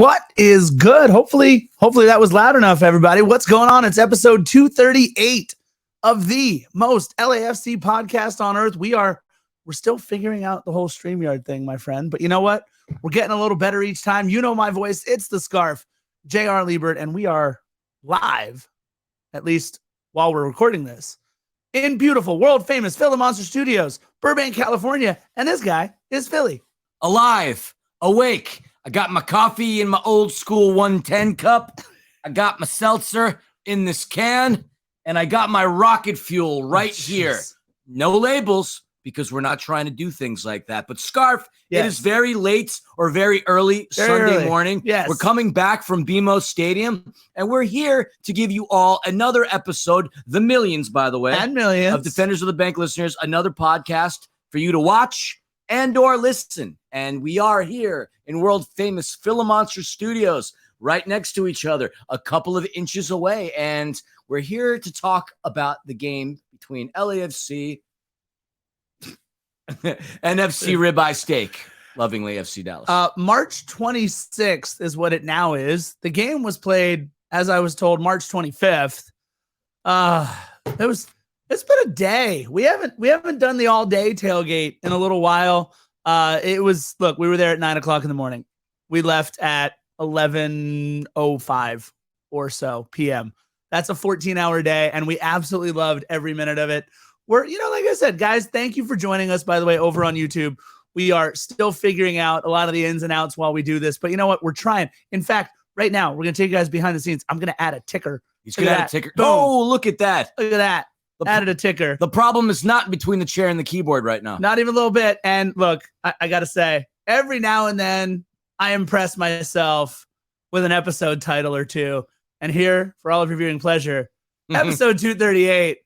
What is good? Hopefully that was loud enough, everybody. What's going on? It's episode 238 of the most LAFC podcast on earth. We're still figuring out the whole StreamYard thing, my friend. But you know what? We're getting a little better each time. You know my voice. It's the Scarf, J.R. Liebert, and we are live, at least while we're recording this, in beautiful, world-famous Philly Monster Studios, Burbank, California. And this guy is Philly. Alive, awake. I got my coffee in my old school 110 cup. I got my seltzer in this can, and I got my rocket fuel right here. No labels, because we're not trying to do things like that. But Scarf, yes. It is very late or very early Sunday morning. Yes. We're coming back from BMO Stadium, and we're here to give you all another episode, the millions, by the way, and millions of Defenders of the Bank listeners, another podcast for you to watch and or listen. And we are here in world-famous Philly Monster Studios, right next to each other, a couple of inches away. And we're here to talk about the game between LAFC and FC Ribeye Steak, lovingly FC Dallas. March 26th is what it now is. The game was played, as I was told, March 25th. It's been a day. We haven't done the all-day tailgate in a little while. We were there at 9:00 in the morning. We left at 11:05 or so p.m. That's a 14-hour day, and we absolutely loved every minute of it. Like I said, guys, thank you for joining us, by the way, over on YouTube. We are still figuring out a lot of the ins and outs while we do this, but you know what? We're trying. In fact, right now, we're going to take you guys behind the scenes. I'm going to add a ticker. He's going to add a ticker. Oh, look at that. Look at that. Added a ticker. The problem is not between the chair and the keyboard right now. Not even a little bit. And look, I got to say, every now and then I impress myself with an episode title or two. And here, for all of your viewing pleasure, episode 238,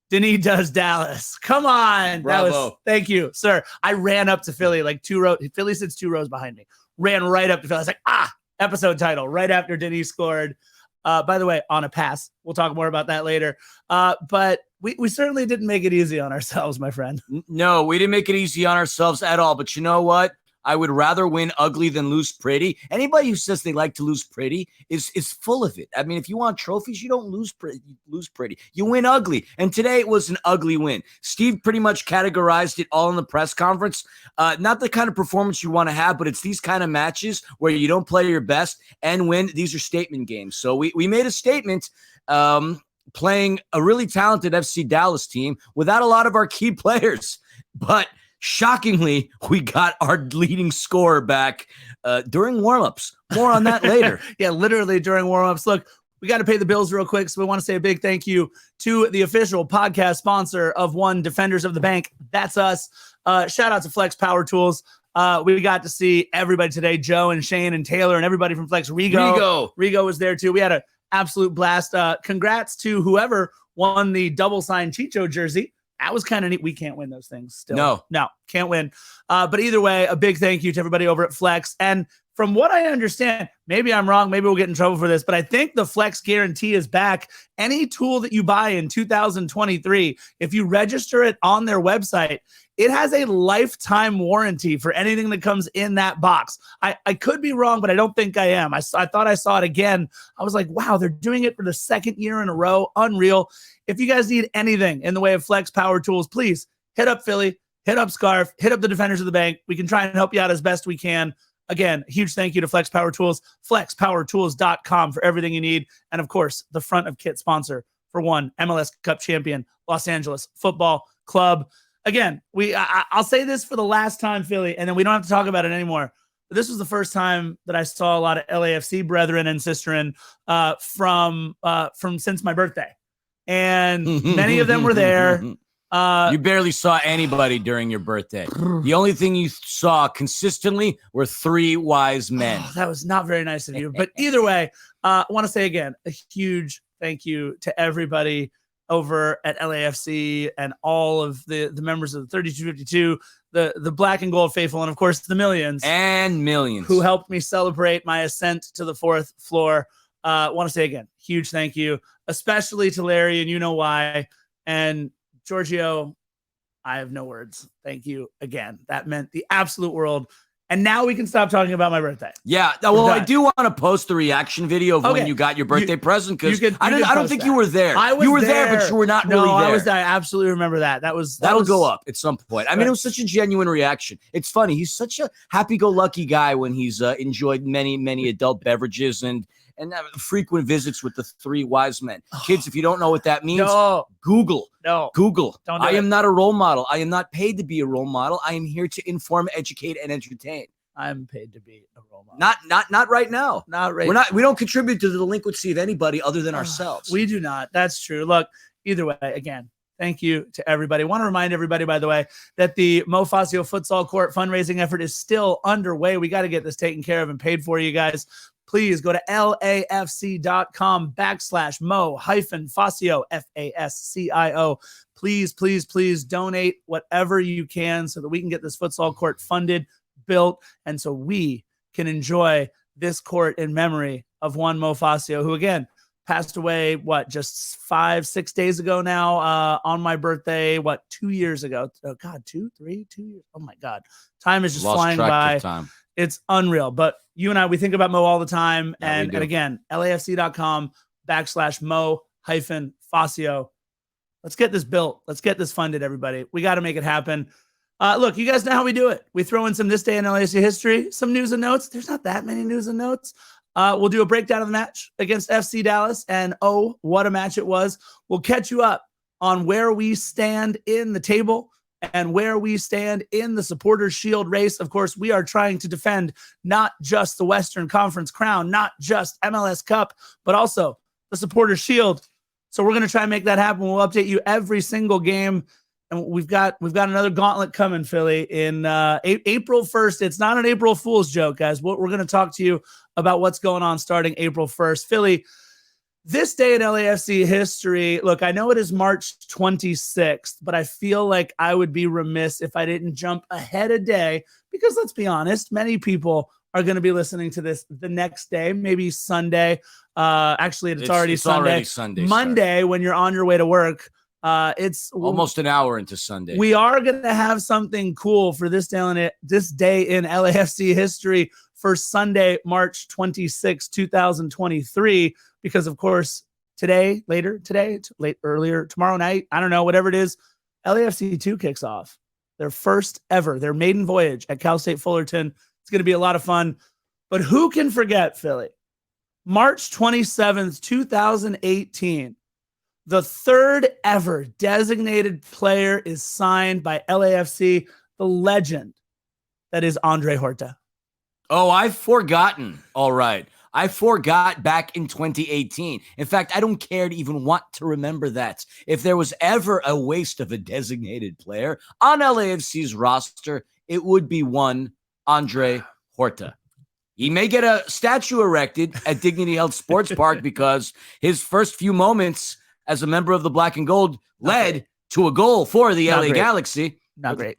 Denis does Dallas. Come on. Bravo. Thank you, sir. I ran up to Philly, like 2 rows. Philly sits 2 rows behind me. Ran right up to Philly. I was like, episode title, right after Denis scored. By the way, on a pass. We'll talk more about that later. But we certainly didn't make it easy on ourselves, my friend. No, we didn't make it easy on ourselves at all. But you know what? I would rather win ugly than lose pretty. Anybody who says they like to lose pretty is full of it. I mean, if you want trophies, you don't lose pretty. You win ugly. And today it was an ugly win. Steve pretty much categorized it all in the press conference. Not the kind of performance you want to have, but it's these kind of matches where you don't play your best and win. These are statement games. So we made a statement playing a really talented FC Dallas team without a lot of our key players. But shockingly, we got our leading scorer back during warmups. More on that later. Yeah, literally during warmups. Look, we got to pay the bills real quick, so we want to say a big thank you to the official podcast sponsor of Defenders of the Bank. That's us. Shout out to Flex Power Tools. We got to see everybody today, Joe and Shane and Taylor and everybody from Flex. Rigo was there too. We had an absolute blast. Congrats to whoever won the double-signed Chicho jersey. That was kind of neat. We can't win those things still. No, can't win. But either way, a big thank you to everybody over at Flex. And from what I understand, maybe I'm wrong, maybe we'll get in trouble for this, but I think the Flex guarantee is back. Any tool that you buy in 2023, if you register it on their website, it has a lifetime warranty for anything that comes in that box. I could be wrong, but I don't think I am. I thought I saw it again. I was like, wow, they're doing it for the second year in a row. Unreal. If you guys need anything in the way of Flex Power Tools, please hit up Philly, hit up Scarf, hit up the Defenders of the Bank. We can try and help you out as best we can. Again, huge thank you to Flex Power Tools, flexpowertools.com for everything you need. And of course, the front of kit sponsor for MLS Cup champion, Los Angeles Football Club. Again, I'll say this for the last time, Philly, and then we don't have to talk about it anymore. But this was the first time that I saw a lot of LAFC brethren and sisterin from since my birthday. And many of them were there. You barely saw anybody during your birthday. The only thing you saw consistently were 3 wise men. That was not very nice of you. But either way, I want to say again, a huge thank you to everybody over at LAFC and all of the members of the 3252, the black and gold faithful, and of course the millions who helped me celebrate my ascent to the 4th floor. I want to say again, huge thank you, especially to Larry, and you know why. And Giorgio, I have no words. Thank you again. That meant the absolute world. And now we can stop talking about my birthday. Yeah. Well, I do want to post the reaction video of when you got your birthday present because I don't think you were there. You were there, but you were not really there. I was there. I absolutely remember that. That'll go up at some point. I mean, it was such a genuine reaction. It's funny. He's such a happy-go-lucky guy when he's enjoyed many adult beverages and frequent visits with the three wise men. Kids, if you don't know what that means, Google. Google. Don't I am not a role model. I am not paid to be a role model. I am here to inform, educate, and entertain. I'm paid to be a role model. Not right now. Not right now. We don't contribute to the delinquency of anybody other than ourselves. We do not. That's true. Look, either way, again, thank you to everybody. I want to remind everybody, by the way, that the Mo Facio Futsal Court fundraising effort is still underway. We got to get this taken care of and paid for, you guys. Please go to LAFC.com/Mo-Facio, FASCIO. Please donate whatever you can so that we can get this futsal court funded, built, and so we can enjoy this court in memory of one Mo Facio, who again passed away, just 5-6 days ago now, on my birthday, 2 years ago. Oh God, 2 years. Oh my God. Time is just flying by. It's unreal. But you and I, we think about Mo all the time. Yeah, and again, LAFC.com/Mo-Facio. Let's get this built. Let's get this funded, everybody. We got to make it happen. Look, you guys know how we do it. We throw in some This Day in LAFC history, some news and notes. There's not that many news and notes. We'll do a breakdown of the match against FC Dallas, and what a match it was. We'll catch you up on where we stand in the table and where we stand in the Supporters Shield race. Of course, we are trying to defend not just the Western Conference crown, not just MLS Cup, but also the Supporters Shield. So we're going to try and make that happen. We'll update you every single game. And we've got another gauntlet coming, Philly, in April 1st. It's not an April Fool's joke, guys. We're going to talk to you about what's going on starting April 1st. Philly, this day in LAFC history, look, I know it is March 26th, but I feel like I would be remiss if I didn't jump ahead a day because, let's be honest, many people are going to be listening to this the next day, maybe Sunday. Actually, it's already Sunday. Monday, when you're on your way to work. It's almost an hour into Sunday. We are going to have something cool for this day in LAFC history for Sunday, March 26, 2023, because of course, earlier, tomorrow night, I don't know, whatever it is, LAFC 2 kicks off their first ever, their maiden voyage at Cal State Fullerton. It's going to be a lot of fun, but who can forget, Philly? March 27th, 2018. The third ever designated player is signed by LAFC, the legend that is Andre Horta. Oh, I've forgotten. All right. I forgot back in 2018. In fact, I don't care to even want to remember that. If there was ever a waste of a designated player on LAFC's roster, it would be one Andre Horta. He may get a statue erected at Dignity Health Sports Park because his first few moments as a member of the Black and Gold led to a goal for the LA Galaxy. Not great.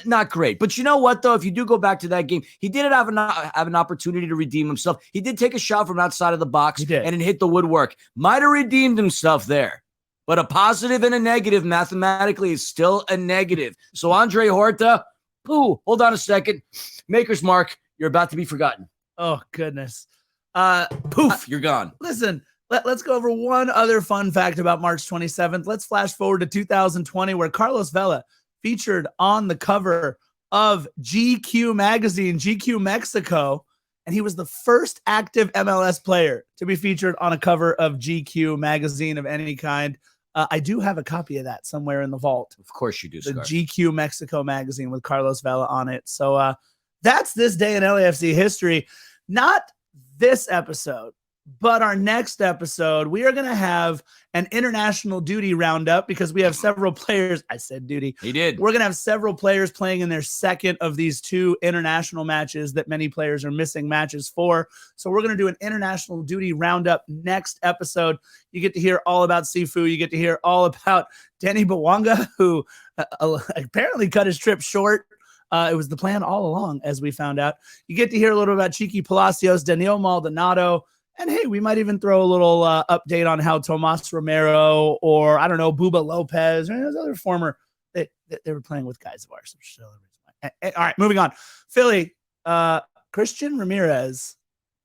Not great. But you know what, though? If you do go back to that game, he did have an opportunity to redeem himself. He did take a shot from outside of the box and it hit the woodwork. Might have redeemed himself there. But a positive and a negative mathematically is still a negative. So Andre Horta, hold on a second. Maker's mark. You're about to be forgotten. Oh, goodness. You're gone. Listen. Let's go over one other fun fact about March 27th. Let's flash forward to 2020, where Carlos Vela featured on the cover of GQ magazine, GQ Mexico, and he was the first active MLS player to be featured on a cover of GQ magazine of any kind. I do have a copy of that somewhere in the vault. Of course you do, the GQ Mexico magazine with Carlos Vela on it. So that's this day in LAFC history. Not this episode, but our next episode, we are going to have an international duty roundup because we have several players. I said duty. He did. We're going to have several players playing in their second of these two international matches that many players are missing matches for. So we're going to do an international duty roundup next episode. You get to hear all about Sifu. You get to hear all about Denis Bouanga, who apparently cut his trip short. It was the plan all along, as we found out. You get to hear a little about Chiqui Palacios, Daniel Maldonado. And hey, we might even throw a little update on how Tomas Romero or, I don't know, Buba Lopez or any of those other former, they were playing with guys of ours. All right, moving on. Philly, Christian Ramirez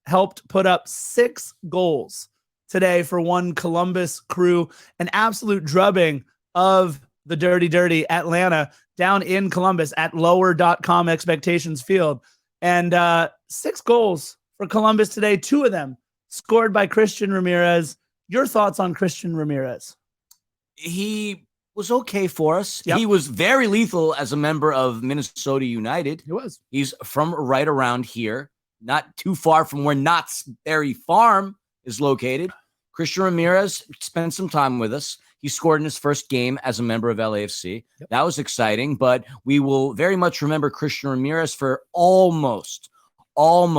helped put up 6 goals today for one Columbus Crew, an absolute drubbing of the dirty Atlanta down in Columbus at lower.com expectations field. And 6 goals for Columbus today, 2 of them scored by Christian Ramirez. Your thoughts on Christian Ramirez? He was okay for us. Yep. He was very lethal as a member of Minnesota United. He was. He's from right around here, not too far from where Knott's Berry Farm is located. Christian Ramirez spent some time with us. He scored in his first game as a member of LAFC. Yep. That was exciting, but we will very much remember Christian Ramirez for almost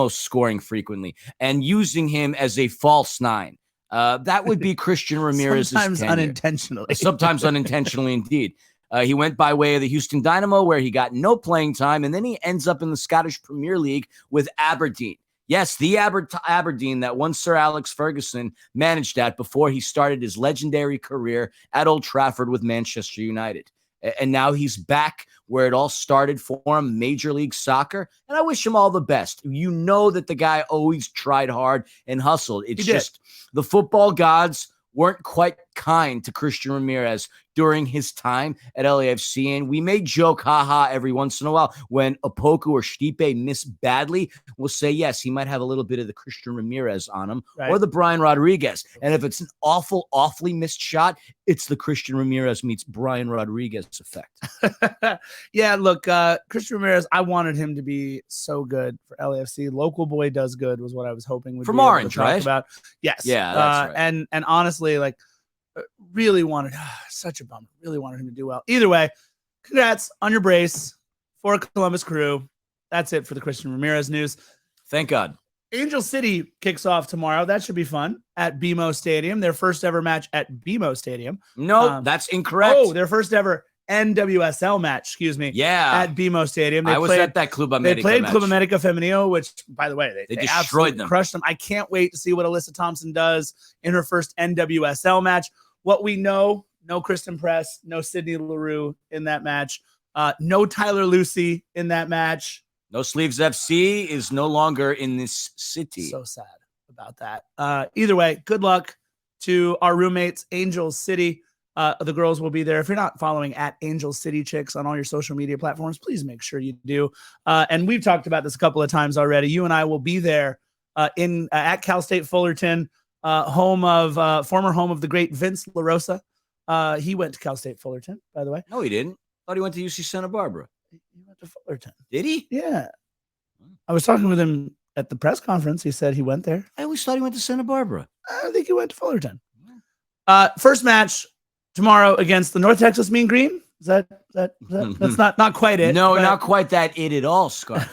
scoring frequently and using him as a false 9. That would be Christian Ramirez's Sometimes tenure. Unintentionally. Sometimes unintentionally, indeed. He went by way of the Houston Dynamo, where he got no playing time, and then he ends up in the Scottish Premier League with Aberdeen. Yes, the Aberdeen that one Sir Alex Ferguson managed at before he started his legendary career at Old Trafford with Manchester United. And now he's back where it all started for him, Major League Soccer. And I wish him all the best. You know that the guy always tried hard and hustled. It's just the football gods weren't quite kind to Christian Ramirez during his time at LAFC. And we may joke, haha, every once in a while when Opoku or Stipe miss badly. We'll say, yes, he might have a little bit of the Christian Ramirez on him, right, or the Brian Rodriguez. And if it's an awfully missed shot, it's the Christian Ramirez meets Brian Rodriguez effect. Yeah, look, Christian Ramirez, I wanted him to be so good for LAFC. Local boy does good was what I was hoping would from be Orange, able to talk right? About. Yes. Yeah, that's right. And honestly, like, really wanted, such a bummer, really wanted him to do well. Either way, congrats on your brace for Columbus Crew. That's it for the Christian Ramirez news. Thank God. Angel City kicks off tomorrow. That should be fun at BMO Stadium. Their first ever match at BMO Stadium. No, that's incorrect. Oh, their first ever NWSL match, excuse me. Yeah. At BMO Stadium. I was at that Club America. They played match. Club America Femenino, which, by the way, they destroyed them. Crushed them. I can't wait to see what Alyssa Thompson does in her first NWSL match. What we know, no Kristen Press, no Sydney Leroux in that match, no Tyler Lucy in that match. No Sleeves FC is no longer in this city. So sad about that. Either way, good luck to our roommates, Angel City. The girls will be there. If you're not following at Angel City Chicks on all your social media platforms, please make sure you do. And we've talked about this a couple of times already. You and I will be there at Cal State Fullerton, former home of the great Vince LaRosa. He went to Cal State Fullerton, by the way. No, he didn't. Thought he went to UC Santa Barbara. He went to Fullerton. Did he? Yeah. I was talking with him at the press conference. He said he went there. I always thought he went to Santa Barbara. I think he went to Fullerton. First match tomorrow against the North Texas Mean Green. That's not quite it. No, not quite that it at all, Scar.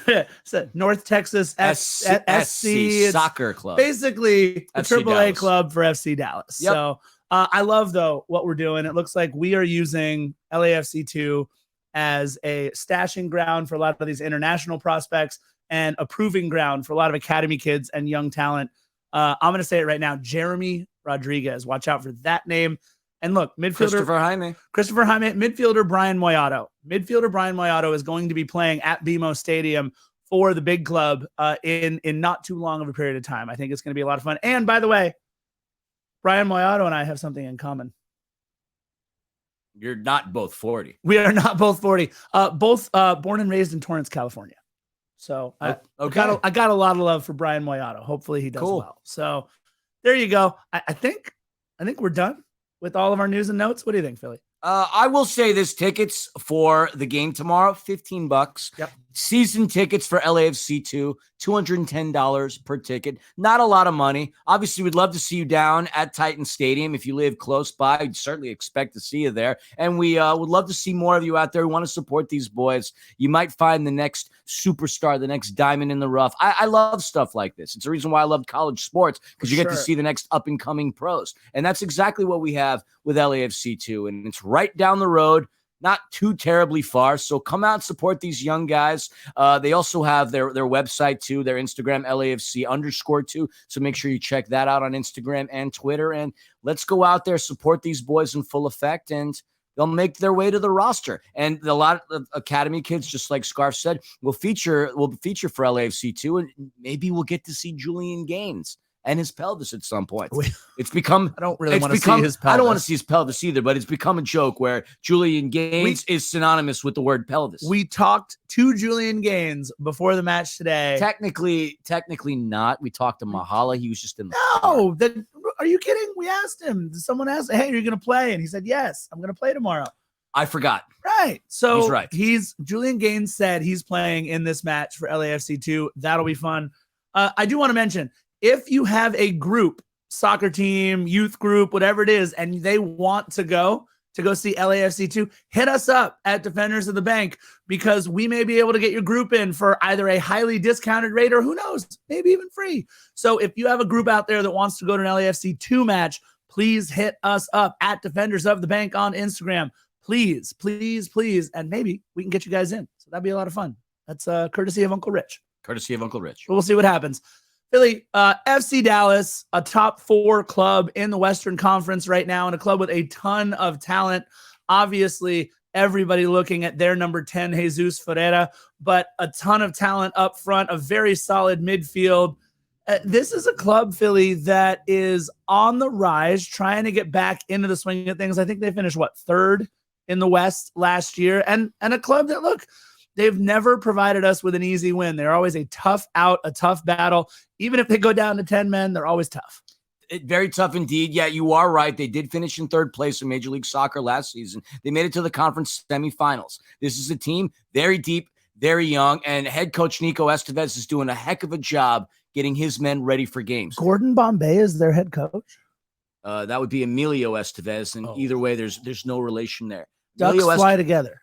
So North Texas SC Soccer Club. Basically the FC AAA Dallas. Club for FC Dallas. Yep. So I love, though, what we're doing. It looks like we are using LAFC2 as a stashing ground for a lot of these international prospects and a proving ground for a lot of academy kids and young talent. I'm going to say it right now. Jeremy Rodriguez. Watch out for that name. And look, midfielder Christopher Jaime, midfielder Brian Moyato. Midfielder Brian Moyato is going to be playing at BMO Stadium for the big club in not too long of a period of time. I think it's going to be a lot of fun. And by the way, Brian Moyato and I have something in common. You're not both 40. We are not both 40. Both born and raised in Torrance, California. So I got a lot of love for Brian Moyato. Hopefully he does well. So there you go. I think we're done with all of our news and notes. What do you think, Philly? I will say this: tickets for the game tomorrow, $15. Yep. Season tickets for LAFC2, $210 per ticket. Not a lot of money. Obviously, we'd love to see you down at Titan Stadium. If you live close by, I'd certainly expect to see you there. And we would love to see more of you out there. We want to support these boys. You might find the next superstar, the next diamond in the rough. I love stuff like this. It's the reason why I love college sports, because you get to see the next up-and-coming pros. And that's exactly what we have with LAFC2. And it's right down the road. Not too terribly far. So come out and support these young guys. They also have their website too, their Instagram, LAFC_2. So make sure you check that out on Instagram and Twitter. And let's go out there, support these boys in full effect. And they'll make their way to the roster. And a lot of academy kids, just like Scarf said, will feature for LAFC too, and maybe we'll get to see Julian Gaines and his pelvis at some point. It's become. I don't really want to see his pelvis. I don't want to see his pelvis either, but it's become a joke where Julian Gaines is synonymous with the word pelvis. We talked to Julian Gaines before the match today. Technically not. We talked to Mahala. He was just in the No, are you kidding? We asked him. Someone asked, hey, are you going to play? And he said, yes, I'm going to play tomorrow. I forgot. Right. So he's right. Julian Gaines said he's playing in this match for LAFC 2. That'll be fun. I do want to mention, if you have a group, soccer team, youth group, whatever it is, and they want to go see LAFC 2, hit us up at Defenders of the Bank, because we may be able to get your group in for either a highly discounted rate or who knows, maybe even free. So if you have a group out there that wants to go to an LAFC 2 match, please hit us up at Defenders of the Bank on Instagram. Please, please, please. And maybe we can get you guys in. So that'd be a lot of fun. That's courtesy of Uncle Rich. Courtesy of Uncle Rich. We'll see what happens. Philly, FC Dallas, a top 4 club in the Western Conference right now, and a club with a ton of talent. Obviously, everybody looking at their number 10, Jesus Ferreira, but a ton of talent up front, a very solid midfield. This is a club, Philly, that is on the rise, trying to get back into the swing of things. I think they finished, 3rd in the West last year, and a club that, look, they've never provided us with an easy win. They're always a tough out, a tough battle. Even if they go down to 10 men, they're always tough. Very tough indeed. Yeah, you are right. They did finish in 3rd place in Major League Soccer last season. They made it to the conference semifinals. This is a team very deep, very young, and head coach Nico Estevez is doing a heck of a job getting his men ready for games. Gordon Bombay is their head coach? That would be Emilio Estevez, and either way, there's no relation there. Ducks fly together.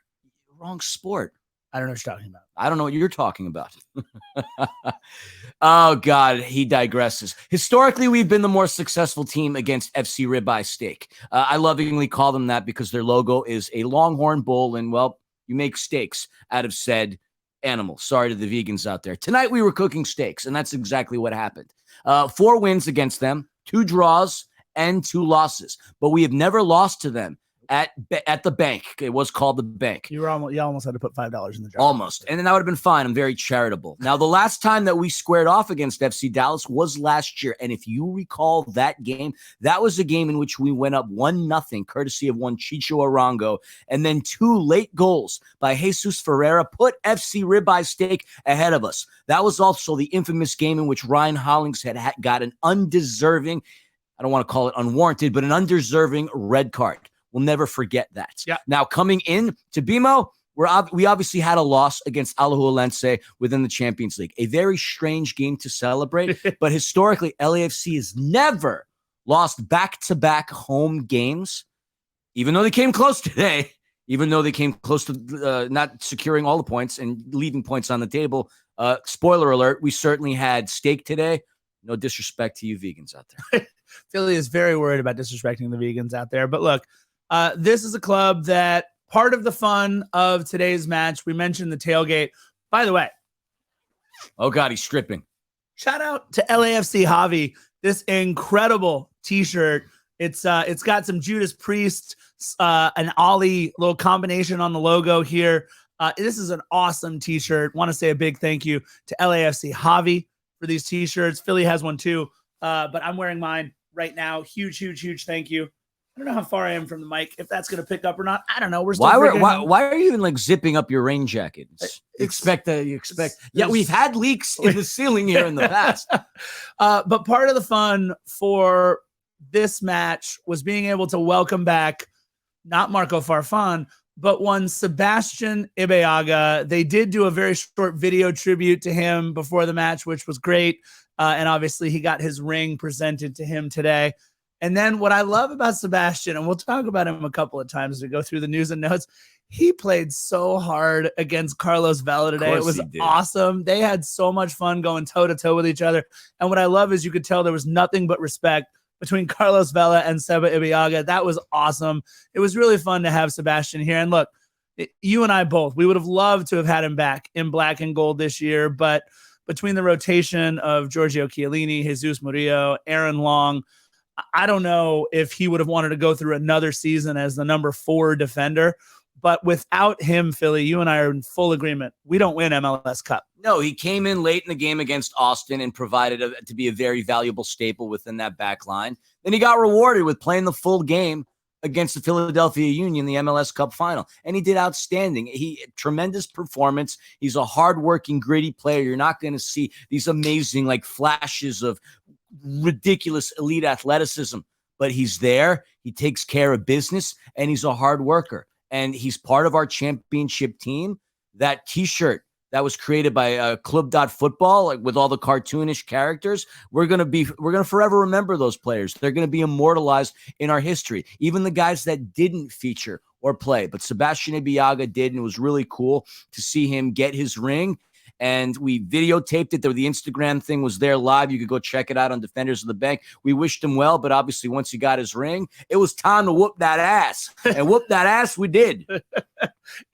Wrong sport. I don't know what you're talking about. I don't know what you're talking about. Oh, God, he digresses. Historically, we've been the more successful team against FC Ribeye Steak. I lovingly call them that because their logo is a longhorn bull, and, well, you make steaks out of said animal. Sorry to the vegans out there. Tonight, we were cooking steaks, and that's exactly what happened. 4 wins against them, 2 draws, and 2 losses. But we have never lost to them at the Banc. It was called the Banc. You almost had to put $5 in the jar. Almost. And then that would have been fine. I'm very charitable. Now, the last time that we squared off against FC Dallas was last year. And if you recall that game, that was a game in which we went up 1-0, courtesy of one Chicho Arango. And then 2 late goals by Jesus Ferreira put FC Ribeye Steak ahead of us. That was also the infamous game in which Ryan Hollings had got an undeserving, I don't want to call it unwarranted, but an undeserving red card. We'll never forget that. Yeah. Now, coming in to BMO, we obviously had a loss against Alajuelense within the Champions League. A very strange game to celebrate, but historically, LAFC has never lost back-to-back home games, even though they came close today, even though they came close to not securing all the points and leaving points on the table. Spoiler alert, we certainly had steak today. No disrespect to you vegans out there. Philly is very worried about disrespecting the vegans out there. But look, this is a club that part of the fun of today's match, we mentioned the tailgate. By the way. Oh, God, he's stripping. Shout out to LAFC Javi. This incredible T-shirt. It's got some Judas Priest, an Ollie little combination on the logo here. This is an awesome T-shirt. Want to say a big thank you to LAFC Javi for these T-shirts. Philly has one too, but I'm wearing mine right now. Huge, huge, huge thank you. I don't know how far I am from the mic, if that's going to pick up or not. I don't know. We're still why are you even like zipping up your rain jacket? Yeah, we've had leaks in the ceiling here in the past. But part of the fun for this match was being able to welcome back not Marco Farfan, but one Sebastian Ibeagha. They did do a very short video tribute to him before the match, which was great. And obviously he got his ring presented to him today. And then what I love about Sebastian, and we'll talk about him a couple of times as we go through the news and notes, he played so hard against Carlos Vela today. It was awesome. They had so much fun going toe-to-toe with each other. And what I love is you could tell there was nothing but respect between Carlos Vela and Seba Ibeagha. That was awesome. It was really fun to have Sebastian here. And look, you and I both, we would have loved to have had him back in black and gold this year. But between the rotation of Giorgio Chiellini, Jesus Murillo, Aaron Long, I don't know if he would have wanted to go through another season as the number 4 defender. But without him, Philly, you and I are in full agreement. We don't win MLS Cup. No, he came in late in the game against Austin and provided to be a very valuable staple within that back line. Then he got rewarded with playing the full game against the Philadelphia Union, the MLS Cup final. And he did outstanding. Tremendous performance. He's a hardworking, gritty player. You're not going to see these amazing like flashes of ridiculous elite athleticism, but he's there. He takes care of business, and he's a hard worker. And he's part of our championship team. That T-shirt that was created by Club.Football, like with all the cartoonish characters, we're gonna forever remember those players. They're gonna be immortalized in our history. Even the guys that didn't feature or play, but Sebastian Ibeagha did, and it was really cool to see him get his ring. And we videotaped it. The Instagram thing was there live. You could go check it out on Defenders of the Bank. We wished him well, but obviously once he got his ring, it was time to whoop that ass. And whoop that ass we did.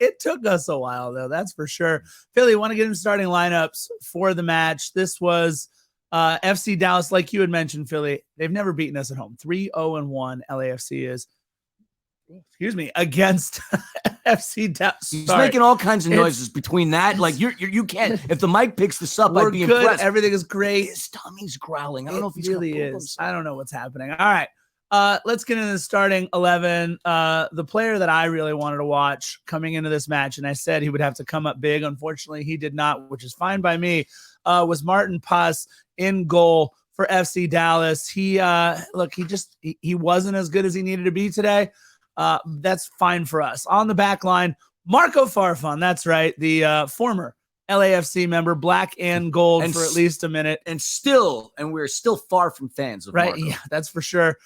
It took us a while, though, that's for sure. Philly, want to get into starting lineups for the match. This was FC Dallas, like you had mentioned, Philly. They've never beaten us at home. 3-0-1 LAFC is, against FC Dallas. He's making all kinds of noises between that. Like you can't. If the mic picks this up, I'd be good. Impressed. Everything is great. His tummy's growling. I don't know if he's really is. I don't know what's happening. All right. Let's get into the starting 11. The player that I really wanted to watch coming into this match, and I said he would have to come up big. Unfortunately, he did not, which is fine by me, was Martin Paz in goal for FC Dallas. He wasn't as good as he needed to be today. That's fine for us. On the back line, Marco Farfan. That's right. The former LAFC member, black and gold for at least a minute. And we're still far from fans of Marco. Yeah, that's for sure.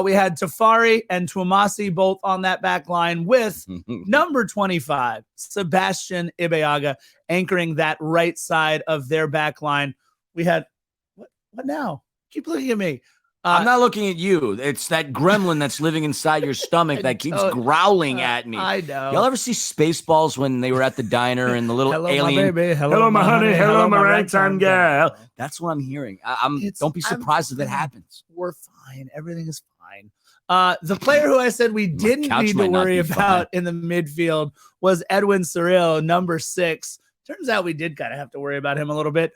We had Tafari and Tuamasi both on that back line with number 25, Sebastian Ibeagha, anchoring that right side of their back line. We had, what now? Keep looking at me. I'm not looking at you. It's that gremlin that's living inside your stomach that keeps growling at me. I know. Y'all ever see Spaceballs when they were at the diner and the little hello, alien? My baby. Hello, my honey. Hello, my ragtime girl. That's what I'm hearing. Don't be surprised if it happens. We're fine. Everything is fine. The player who I said we didn't need to worry about in the midfield was Edwin Cerrillo, number 6. Turns out we did kind of have to worry about him a little bit.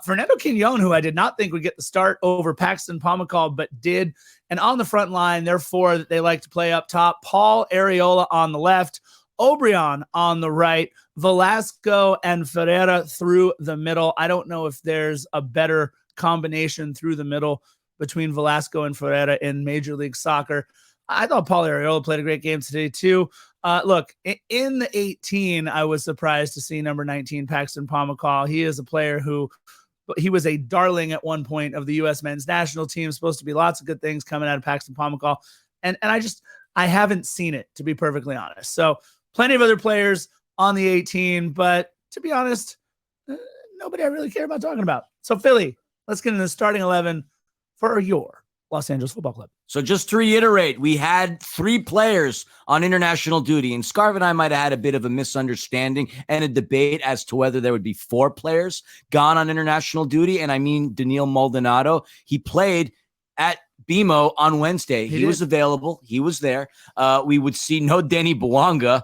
Fernando Quignon, who I did not think would get the start over Paxton Pomykal, but did. And on the front line, therefore, that they like to play up top. Paul Arriola on the left, Obrian on the right, Velasco and Ferreira through the middle. I don't know if there's a better combination through the middle between Velasco and Ferreira in Major League Soccer. I thought Paul Arriola played a great game today, too. Look, in the 18, I was surprised to see number 19, Paxton Pomykal. He is a player who he was a darling at one point of the U.S. men's national team. Supposed to be lots of good things coming out of Paxton Pomykal. And I haven't seen it, to be perfectly honest. So plenty of other players on the 18, but to be honest, nobody I really care about talking about. So Philly, let's get into the starting 11 for your Los Angeles Football Club. So just to reiterate, we had 3 players on international duty, and Scarv and I might have had a bit of a misunderstanding and a debate as to whether there would be 4 players gone on international duty. And I mean, Daniil Maldonado, he played at BMO on Wednesday. He was available. He was there. We would see no Denis Bouanga.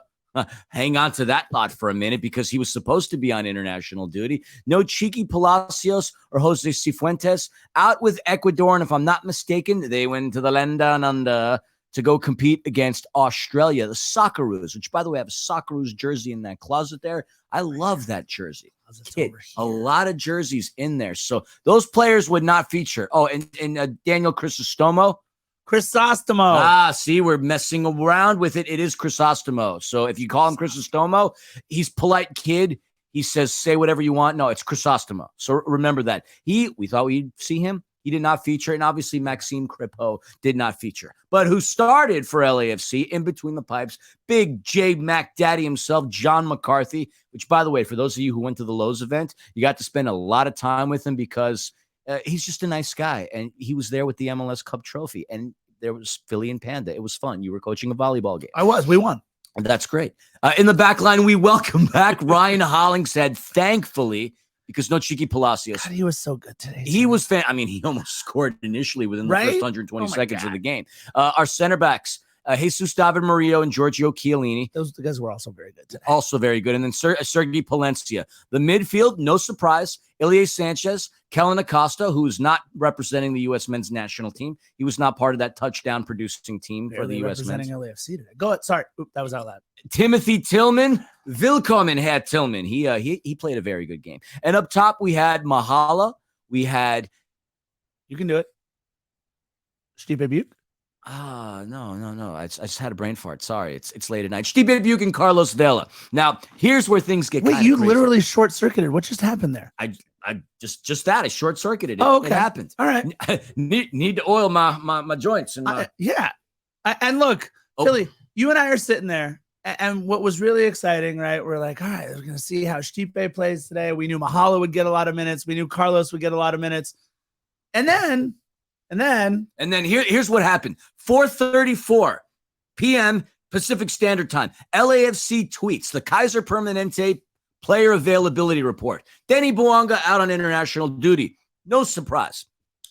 Hang on to that thought for a minute because he was supposed to be on international duty. No Cheeky Palacios or Jose Cifuentes out with Ecuador. And if I'm not mistaken, they went to the land down under to go compete against Australia, the Socceroos, which, by the way, I have a Socceroos jersey in that closet there. I love that jersey. A lot of jerseys in there. So those players would not feature. Oh, and Daniel Crisostomo. See, we're messing around with it. It is Crisostomo. So if you call him Crisostomo, he's polite kid. He says, say whatever you want. No, it's Crisostomo. So remember that. We thought we'd see him. He did not feature. And obviously Maxime Crepeau did not feature. But who started for LAFC in between the pipes, big J Mac Daddy himself, John McCarthy, which, by the way, for those of you who went to the Lowe's event, you got to spend a lot of time with him because he's just a nice guy, and he was there with the MLS Cup trophy, and there was Philly and Panda. It was fun. You were coaching a volleyball game. I was. We won. That's great. In the back line, we welcome back Ryan Hollingshead. Thankfully, because no Cheeky Palacios. God, he was so good today. He was I mean, he almost scored initially within the first 120 seconds of the game. Our center backs, Jesus David Murillo and Giorgio Chiellini. Those guys were also very good today. Also very good. And then Sergei Palencia. The midfield, no surprise, Ilie Sanchez, Kellen Acosta, who is not representing the U.S. men's national team. He was not part of that touchdown-producing team for the U.S. men's. Representing LAFC today. Go ahead. Sorry. Oop, that was out loud. Timothy Tillman. Willkommen, Herr Tillman. He played a very good game. And up top, we had Mahala. We had... You can do it. Steve Ibeagha. No. I just had a brain fart. Sorry. It's late at night. Steve Ibeagha and Carlos Vela. Now, here's where things get Wait, you literally short-circuited. What just happened there? I just that. I short-circuited it. Oh, okay. It happened. All right. Need to oil my joints. And and look, Philly, you and I are sitting there. And what was really exciting, right? We're like, all right, we're going to see how Stipe plays today. We knew Mahala would get a lot of minutes. We knew Carlos would get a lot of minutes. And then here's what happened. 4:34 p.m. Pacific Standard Time. LAFC tweets the Kaiser Permanente player availability report. Denis Bouanga out on international duty. No surprise.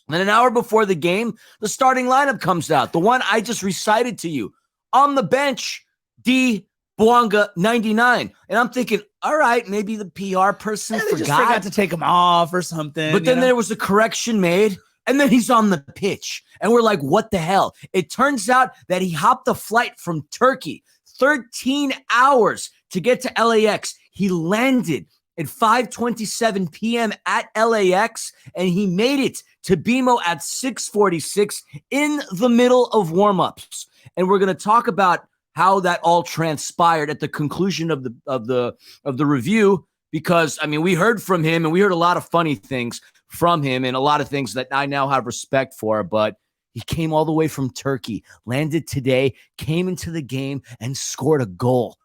And an hour before the game, the starting lineup comes out. The one I just recited to you. On the bench, D. Bouanga 99. And I'm thinking, all right, maybe the PR person forgot to take him off or something. But then there was a correction made. And then he's on the pitch. And we're like, what the hell? It turns out that he hopped a flight from Turkey, 13 hours to get to LAX. He landed at 5:27 p.m. at LAX, and he made it to BMO at 6:46 in the middle of warmups. And we're going to talk about how that all transpired at the conclusion of the review, because, I mean, we heard from him, and we heard a lot of funny things from him and a lot of things that I now have respect for, but he came all the way from Turkey, landed today, came into the game, and scored a goal.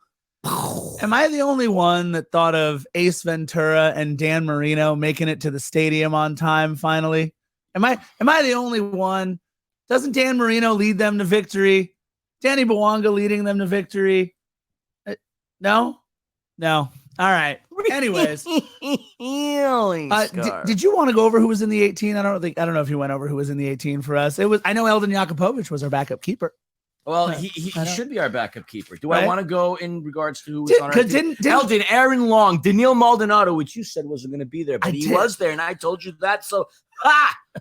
Am I the only one that thought of Ace Ventura and Dan Marino making it to the stadium on time finally? Am I the only one? Doesn't Dan Marino lead them to victory? Danny Bouanga leading them to victory? No? All right. Anyways, did you want to go over who was in the 18? I don't know if you went over who was in the 18 for us. I know Eldon Jakupovic was our backup keeper. Well, he should be our backup keeper. Do right? I want to go in regards to who was on our team? Eldon, Aaron Long, Daniil Maldonado, which you said wasn't going to be there, but he was there, and I told you that. So,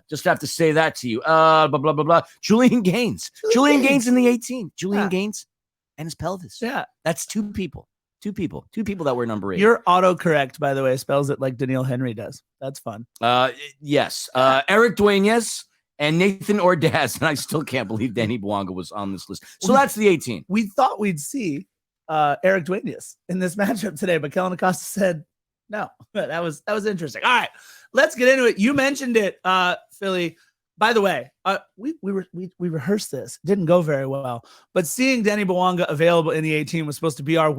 just have to say that to you. Blah, blah, blah, blah. Julian Gaines in the 18. Julian Gaines and his pelvis. Yeah. That's two people. Two people that were number 8. Your autocorrect, by the way, spells it like Daniil Henry does. That's fun. Yes. Eric Dueñas and Nathan Ordaz, and I still can't believe Danny Bouanga was on this list. So that's the 18. We thought we'd see Eric Dueñas in this matchup today, but Kellen Acosta said no. That was interesting. All right, let's get into it. You mentioned it, Philly. By the way, we rehearsed this. Didn't go very well, but seeing Danny Bouanga available in the 18 was supposed to be our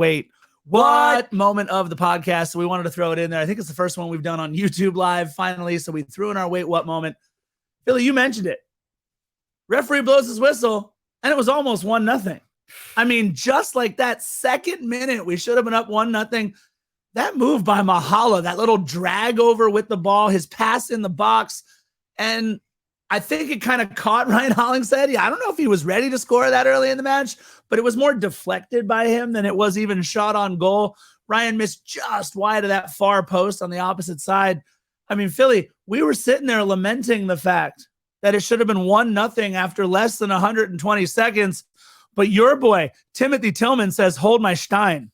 what moment of the podcast. So we wanted to throw it in there. I think it's the first one we've done on YouTube Live finally. So we threw in our what moment. Philly, you mentioned it. Referee blows his whistle, and it was almost 1-0. I mean, just like that second minute, we should have been up 1-0. That move by Mahala, that little drag over with the ball, his pass in the box, and I think it kind of caught Ryan Hollingshead. I don't know if he was ready to score that early in the match, but it was more deflected by him than it was even shot on goal. Ryan missed just wide of that far post on the opposite side. I mean, Philly, we were sitting there lamenting the fact that it should have been 1-0 after less than 120 seconds. But your boy, Timothy Tillman, says, hold my Stein.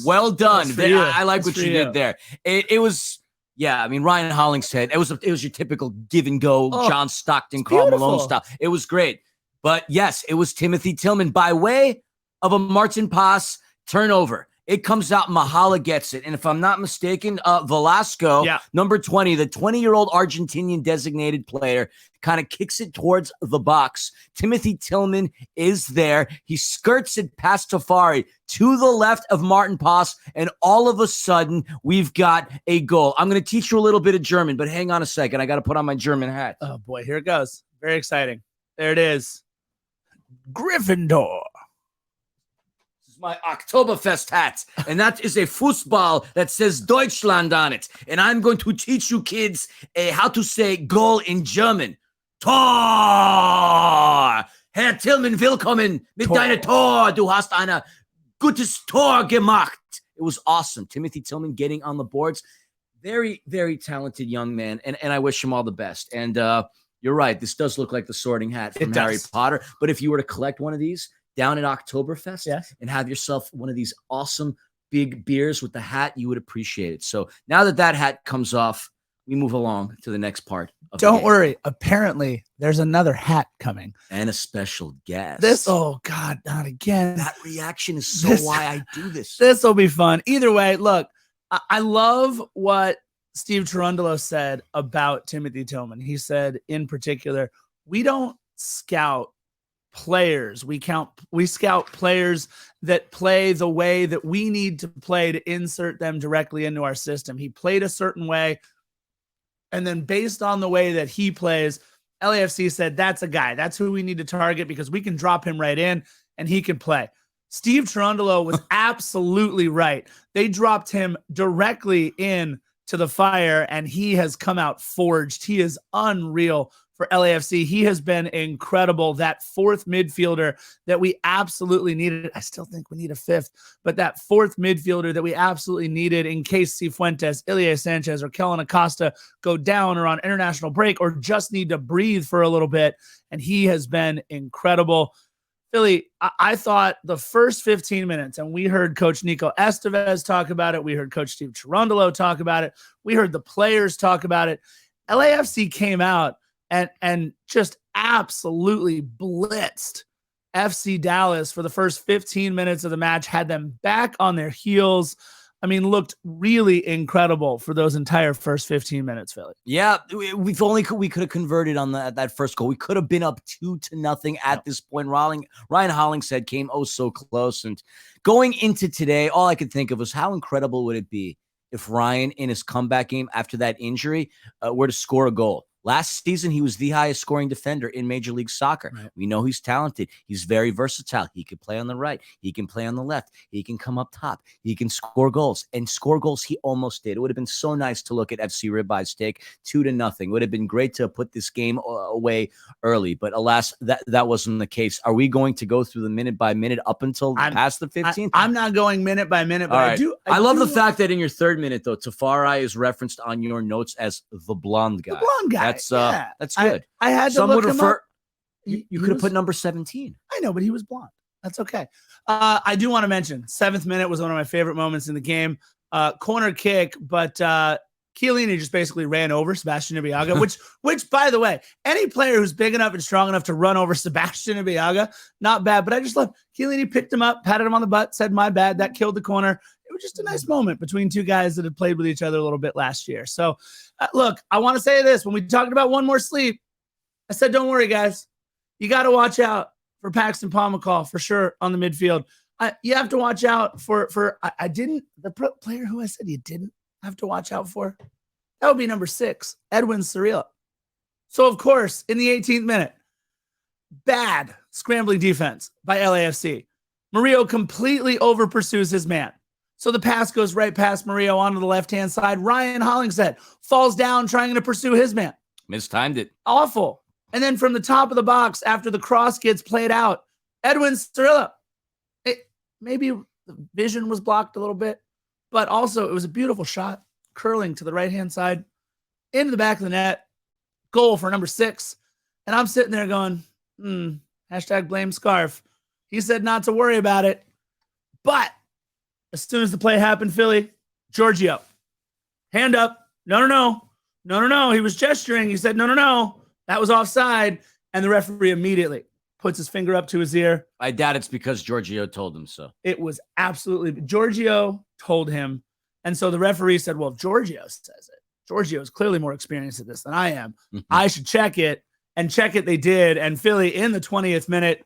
Well done. I like what you did there. It was... Yeah, I mean, Ryan Hollingshead, it was your typical give and go, John Stockton, Karl Malone style. It was great. But yes, it was Timothy Tillman by way of a Martin Pass turnover. It comes out, Mahala gets it. And if I'm not mistaken, Velasco, number 20, the 20-year-old Argentinian designated player, kind of kicks it towards the box. Timothy Tillman is there. He skirts it past Tafari to the left of Martin Pass, and all of a sudden, we've got a goal. I'm going to teach you a little bit of German, but hang on a second. I got to put on my German hat. Oh, boy, here it goes. Very exciting. There it is. Gryffindor. my Oktoberfest hat, and that is a football that says Deutschland on it. And I'm going to teach you kids how to say goal in German. Tor! Herr Tillmann, willkommen mit deiner Tor. Du hast eine gutes Tor gemacht. It was awesome. Timothy Tillman getting on the boards. Very, very talented young man, and I wish him all the best. And you're right. This does look like the Sorting Hat from Harry Potter. But if you were to collect one of these down at Oktoberfest and have yourself one of these awesome big beers with the hat, you would appreciate it. So now that hat comes off, we move along to the next part. Don't worry. Apparently, there's another hat coming. And a special guest. Oh, God, not again. That reaction is so why I do this. This will be fun. Either way, look, I love what Steve Cherundolo said about Timothy Tillman. He said, in particular, we don't scout players. We scout players that play the way that we need to play to insert them directly into our system. He played a certain way, and then based on the way that he plays, LAFC said, that's a guy. That's who we need to target because we can drop him right in and he can play. Steve Cherundolo was absolutely right. They dropped him directly in to the fire, and he has come out forged. He is unreal for LAFC. He has been incredible. That fourth midfielder that we absolutely needed. I still think we need a fifth, but that fourth midfielder that we absolutely needed in case Cifuentes, Ilie Sanchez, or Kellen Acosta go down or on international break or just need to breathe for a little bit. And he has been incredible. Philly, I thought the first 15 minutes, and we heard Coach Nico Estevez talk about it. We heard Coach Steve Cherundolo talk about it. We heard the players talk about it. LAFC came out and just absolutely blitzed FC Dallas for the first 15 minutes of the match, had them back on their heels. I mean, looked really incredible for those entire first 15 minutes, Philly. Yeah, we could have converted on that first goal. We could have been up 2-0 at this point. Ryan Hollingshead came so close. And going into today, all I could think of was how incredible would it be if Ryan, in his comeback game after that injury, were to score a goal. Last season, he was the highest scoring defender in Major League Soccer. Right. We know he's talented. He's very versatile. He can play on the right. He can play on the left. He can come up top. He can score goals. And score goals he almost did. It would have been so nice to look at FC Ribeyes take 2-0. It would have been great to put this game away early. But alas, that wasn't the case. Are we going to go through the minute by minute up until past the 15th? I'm not going minute by minute, but right. I love the fact that in your third minute, though, Tafari is referenced on your notes as the blonde guy. The blonde guy. That's good. I had to look him up. You could have put number 17. I know, but he was blonde. That's okay. I do want to mention 7th minute was one of my favorite moments in the game. Corner kick, but Chiellini just basically ran over Sebastian Ibeagha, which, by the way, any player who's big enough and strong enough to run over Sebastian Ibeagha, not bad. But I just love Chiellini picked him up, patted him on the butt, said, "My bad, that killed the corner." It was just a nice moment between two guys that had played with each other a little bit last year. So, look, I want to say this. When we talked about one more sleep, I said, don't worry, guys. You got to watch out for Paxton Pomacall for sure on the midfield. You have to watch out for the player who I said you didn't have to watch out for. That would be number 6, Edwin Cirillo. So, of course, in the 18th minute, bad scrambling defense by LAFC. Murillo completely over pursues his man. So the pass goes right past Murillo onto the left-hand side. Ryan Hollingshead falls down trying to pursue his man. Mistimed it. Awful. And then from the top of the box, after the cross gets played out, Edwin Cirillo. Maybe the vision was blocked a little bit, but also it was a beautiful shot, curling to the right-hand side, into the back of the net, goal for number 6. And I'm sitting there going, hashtag blame Scarf. He said not to worry about it. But as soon as the play happened, Philly, Giorgio, hand up. No. He was gesturing. He said, no. That was offside. And the referee immediately puts his finger up to his ear. I doubt it's because Giorgio told him so. It was absolutely, Giorgio told him. And so the referee said, well, if Giorgio says it, Giorgio is clearly more experienced at this than I am. I should check it. And check it they did. And Philly, in the 20th minute,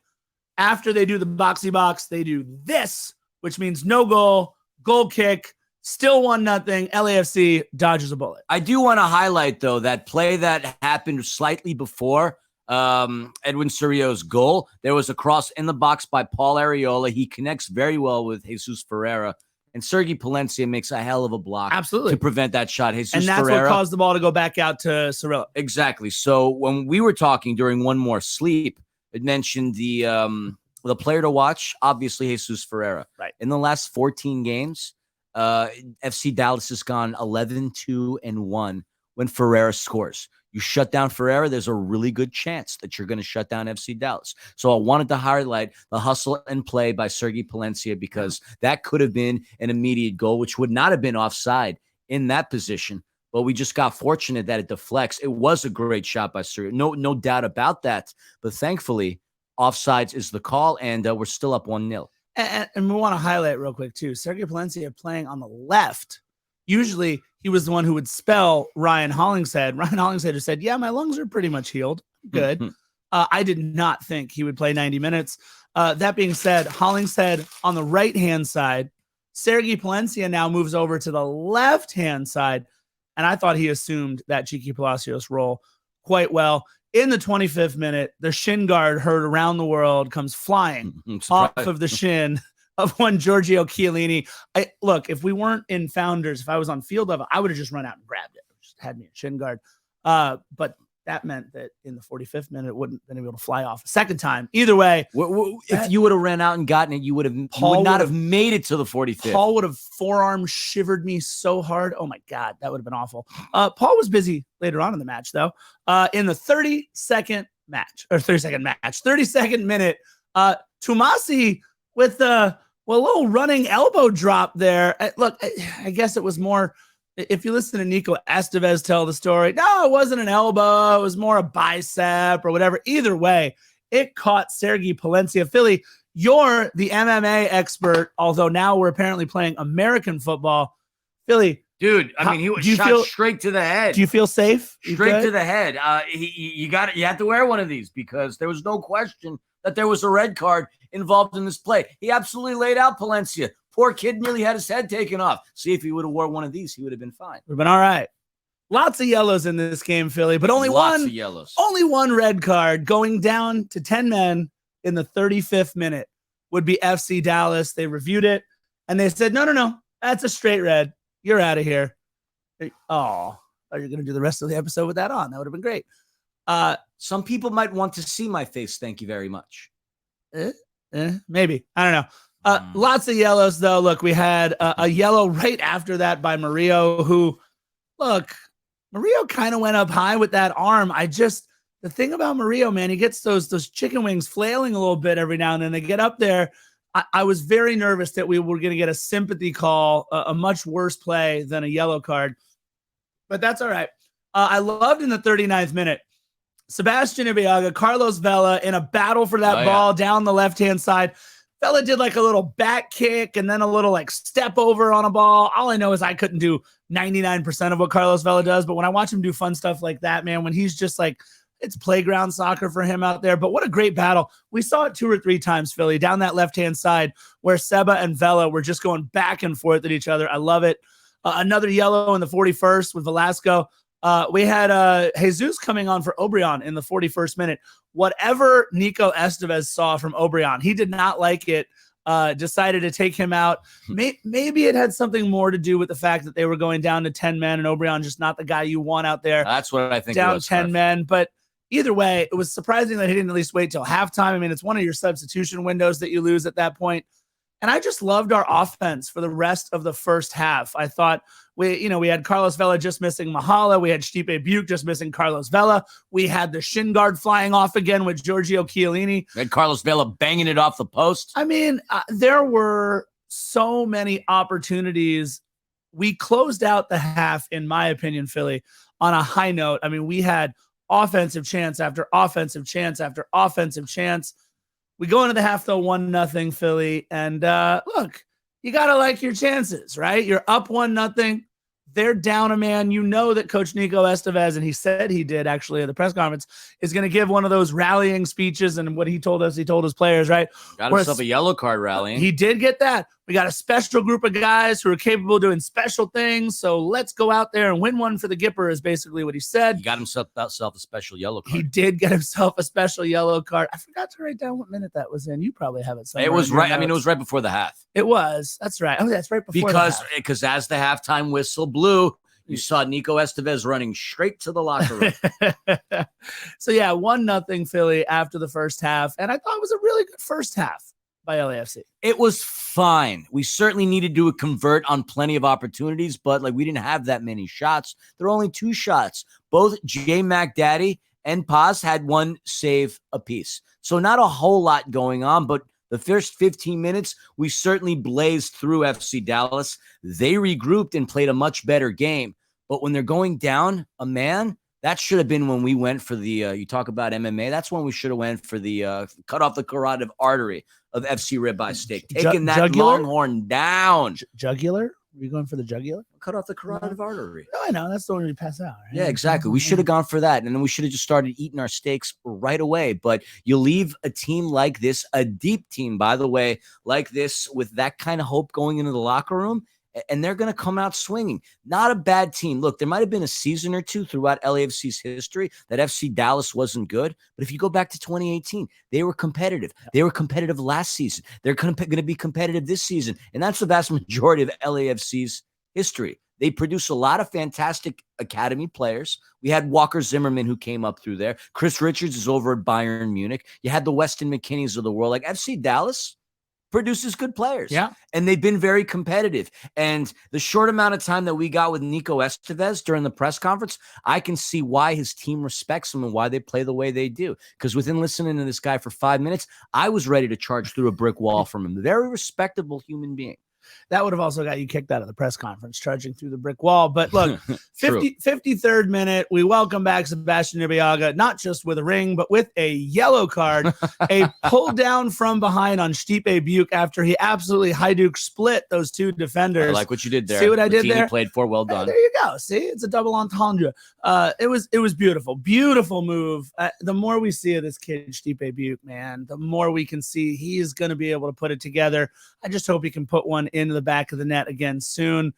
after they do the boxy box, they do this, which means no goal kick, still 1-0. LAFC dodges a bullet. I do want to highlight, though, that play that happened slightly before Edwin Cerrio's goal. There was a cross in the box by Paul Arriola. He connects very well with Jesus Ferreira. And Sergi Palencia makes a hell of a block Absolutely. to prevent that shot. Jesus and that's Ferreira, what caused the ball to go back out to Cirillo. Exactly. So when we were talking during One More Sleep, it mentioned the player to watch, obviously Jesus Ferreira. Right. In the last 14 games, FC Dallas has gone 11-2-1 when Ferreira scores. You shut down Ferreira, there's a really good chance that you're going to shut down FC Dallas. So I wanted to highlight the hustle and play by Sergi Palencia because that could have been an immediate goal, which would not have been offside in that position. But we just got fortunate that it deflects. It was a great shot by Sergi. No doubt about that. But thankfully, offsides is the call, and we're still up 1-0. And we want to highlight real quick, too. Sergi Palencia playing on the left. Usually, he was the one who would spell Ryan Hollingshead. Ryan Hollingshead just said, yeah, my lungs are pretty much healed. Good. I did not think he would play 90 minutes. That being said, Hollingshead on the right-hand side. Sergi Palencia now moves over to the left-hand side. And I thought he assumed that Cheeky Palacios role quite well. In the 25th minute, the shin guard heard around the world comes flying off of the shin of one Giorgio Chiellini. Look, if we weren't in Founders, if I was on field level, I would have just run out and grabbed it. Just had me a shin guard. But that meant that in the 45th minute, it wouldn't have been able to fly off a second time. Either way, if you would have ran out and gotten it, you would not have made it to the 45th. Paul would have forearm shivered me so hard. Oh my God, that would have been awful. Paul was busy later on in the match, though. In the 32nd minute, Tomasi with the little running elbow drop there. Look, I guess it was more. If you listen to Nico Estevez tell the story, no, it wasn't an elbow. It was more a bicep or whatever. Either way, it caught Sergi Palencia. Philly, you're the MMA expert, although now we're apparently playing American football. Philly. Dude, I mean, he was shot straight to the head. Do you feel safe? Straight to the head. You had to wear one of these because there was no question that there was a red card involved in this play. He absolutely laid out Palencia. Poor kid nearly had his head taken off. See, if he would have wore one of these, he would have been fine. We've been all right. Lots of yellows in this game, Philly, but only one red card going down to 10 men in the 35th minute would be FC Dallas. They reviewed it, and they said, no, that's a straight red. You're out of here. Oh, are you going to do the rest of the episode with that on? That would have been great. Some people might want to see my face. Thank you very much. Maybe. I don't know. Lots of yellows, though. Look, we had a yellow right after that by Murillo, who, Murillo kind of went up high with that arm. The thing about Murillo, man, he gets those chicken wings flailing a little bit every now and then. They get up there. I was very nervous that we were going to get a sympathy call, a much worse play than a yellow card. But that's all right. I loved in the 39th minute, Sebastian Ibeagha, Carlos Vela in a battle for that ball down the left-hand side. Vela did like a little back kick and then a little like step over on a ball. All I know is I couldn't do 99% of what Carlos Vela does. But when I watch him do fun stuff like that, man, when he's just like, it's playground soccer for him out there. But what a great battle. We saw it 2 or 3 times, Philly, down that left-hand side where Seba and Vela were just going back and forth at each other. I love it. Another yellow in the 41st with Velasco. We had Jesus coming on for Obrian in the 41st minute. Whatever Nico Estevez saw from Obrian, he did not like it, decided to take him out. Maybe it had something more to do with the fact that they were going down to 10 men and Obrian just not the guy you want out there. That's what I think. Down 10 men. But either way, it was surprising that he didn't at least wait till halftime. I mean, it's one of your substitution windows that you lose at that point. And I just loved our offense for the rest of the first half. I thought we had Carlos Vela just missing Mahala. We had Stipe Buke just missing Carlos Vela. We had the shin guard flying off again with Giorgio Chiellini. We had Carlos Vela banging it off the post. I mean, there were so many opportunities. We closed out the half, in my opinion, Philly, on a high note. I mean, we had offensive chance after offensive chance after offensive chance. We go into the half, though, 1-0 Philly. And look, you got to like your chances, right? You're up 1-0. They're down a man. You know that Coach Nico Estevez, and he said he did actually at the press conference, is going to give one of those rallying speeches. And what he told us, he told his players, right? Got himself a yellow card rallying. He did get that. We got a special group of guys who are capable of doing special things. So let's go out there and win one for the Gipper is basically what he said. He got himself a special yellow card. He did get himself a special yellow card. I forgot to write down what minute that was in. You probably have it somewhere. It was right. I mean, it was right before the half. It was. That's right. Oh, that's right before because as the halftime whistle blew, you saw Nico Estevez running straight to the locker room. So yeah, 1-0 Philly after the first half, and I thought it was a really good first half by LAFC. It was fine. We certainly needed to convert on plenty of opportunities, but like we didn't have that many shots. There were only 2 shots. Both J Mac Daddy and Paz had 1 save apiece. So not a whole lot going on, but the first 15 minutes, we certainly blazed through FC Dallas. They regrouped and played a much better game. But when they're going down a man, that should have been when we went for the, you talk about MMA, that's when we should have went for the cut off the carotid artery of FC ribeye steak. Taking that jugular? longhorn down. Jugular? Are you going for the jugular? Cut off the carotid artery. No, I know. That's the one you pass out. Right? Yeah, exactly. We should have gone for that. And then we should have just started eating our steaks right away. But you leave a team like this, a deep team, by the way, like this, with that kind of hope going into the locker room, and they're going to come out swinging. Not a bad team. Look, there might have been a season or two throughout LAFC's history that FC Dallas wasn't good. But if you go back to 2018, they were competitive. They were competitive last season. They're going to be competitive this season. And that's the vast majority of LAFC's history. They produce a lot of fantastic academy players. We had Walker Zimmerman who came up through there. Chris Richards is over at Bayern Munich. You had the Weston McKinneys of the world. Like FC Dallas produces good players. Yeah. And they've been very competitive. And the short amount of time that we got with Nico Estevez during the press conference, I can see why his team respects him and why they play the way they do. Because within listening to this guy for 5 minutes, I was ready to charge through a brick wall from him. Very respectable human being. That would have also got you kicked out of the press conference, charging through the brick wall. But look, 53rd minute, we welcome back Sebastian Ibeagha, not just with a ring, but with a yellow card, a pull down from behind on Stipe Buke after he absolutely Hajduk split those 2 defenders. I like what you did there. See what I did there? Played for, well done. There you go. See, it's a double entendre. It was beautiful. Beautiful move. The more we see of this kid, Stipe Buke, man, the more we can see he is going to be able to put it together. I just hope he can put one into the back of the net again soon.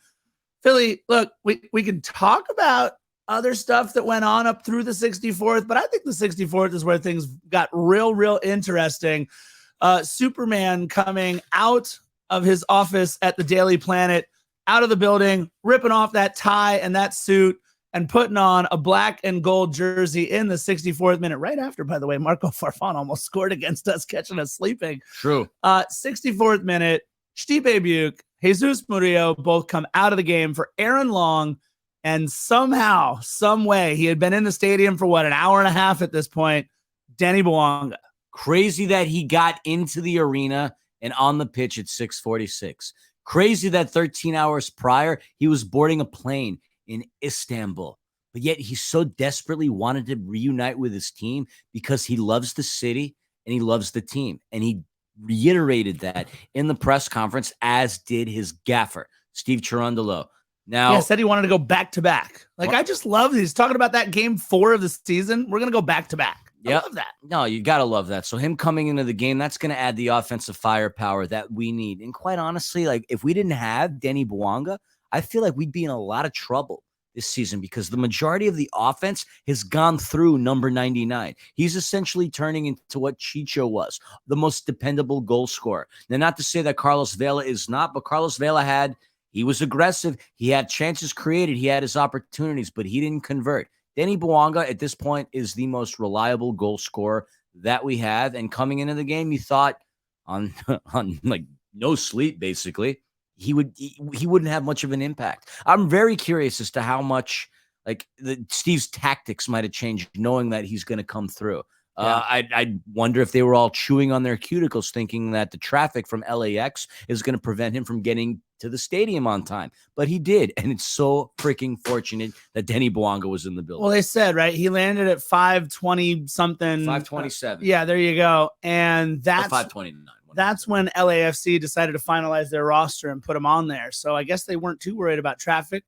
Philly, look, we can talk about other stuff that went on up through the 64th, but I think the 64th is where things got real interesting. Superman coming out of his office at the Daily Planet, out of the building, ripping off that tie and that suit and putting on a black and gold jersey in the 64th minute, right after, by the way, Marco Farfan almost scored against us, catching us sleeping. True. 64th minute, Stipe Buke, Jesus Murillo both come out of the game for Aaron Long, and somehow, some way, he had been in the stadium for an hour and a half at this point, Denis Bouanga. Crazy that he got into the arena and on the pitch at 6:46. Crazy that 13 hours prior, he was boarding a plane in Istanbul. But yet he so desperately wanted to reunite with his team because he loves the city and he loves the team. And he reiterated that in the press conference, as did his gaffer, Steve Cherundolo. Now, said he wanted to go back to back. Like, I just love he's talking about that game 4 of the season. We're going to go back to back. I love that. No, you got to love that. So him coming into the game, that's going to add the offensive firepower that we need. And quite honestly, like if we didn't have Denis Bouanga, I feel like we'd be in a lot of trouble this season because the majority of the offense has gone through number 99. He's essentially turning into what Chicho was, the most dependable goal scorer. Now, not to say that Carlos Vela is not, but Carlos Vela he was aggressive. He had chances created. He had his opportunities, but he didn't convert. Denis Bouanga at this point is the most reliable goal scorer that we have. And coming into the game, you thought on like no sleep, basically, he wouldn't have much of an impact. I'm very curious as to how much like Steve's tactics might have changed, knowing that he's going to come through. I wonder if they were all chewing on their cuticles, thinking that the traffic from LAX is going to prevent him from getting to the stadium on time. But he did, and it's so freaking fortunate that Denis Bouanga was in the building. Well, they said, right, he landed at 5:20 something. 5:27. Yeah, there you go. And that's 5:29. That's when LAFC decided to finalize their roster and put him on there. So I guess they weren't too worried about traffic.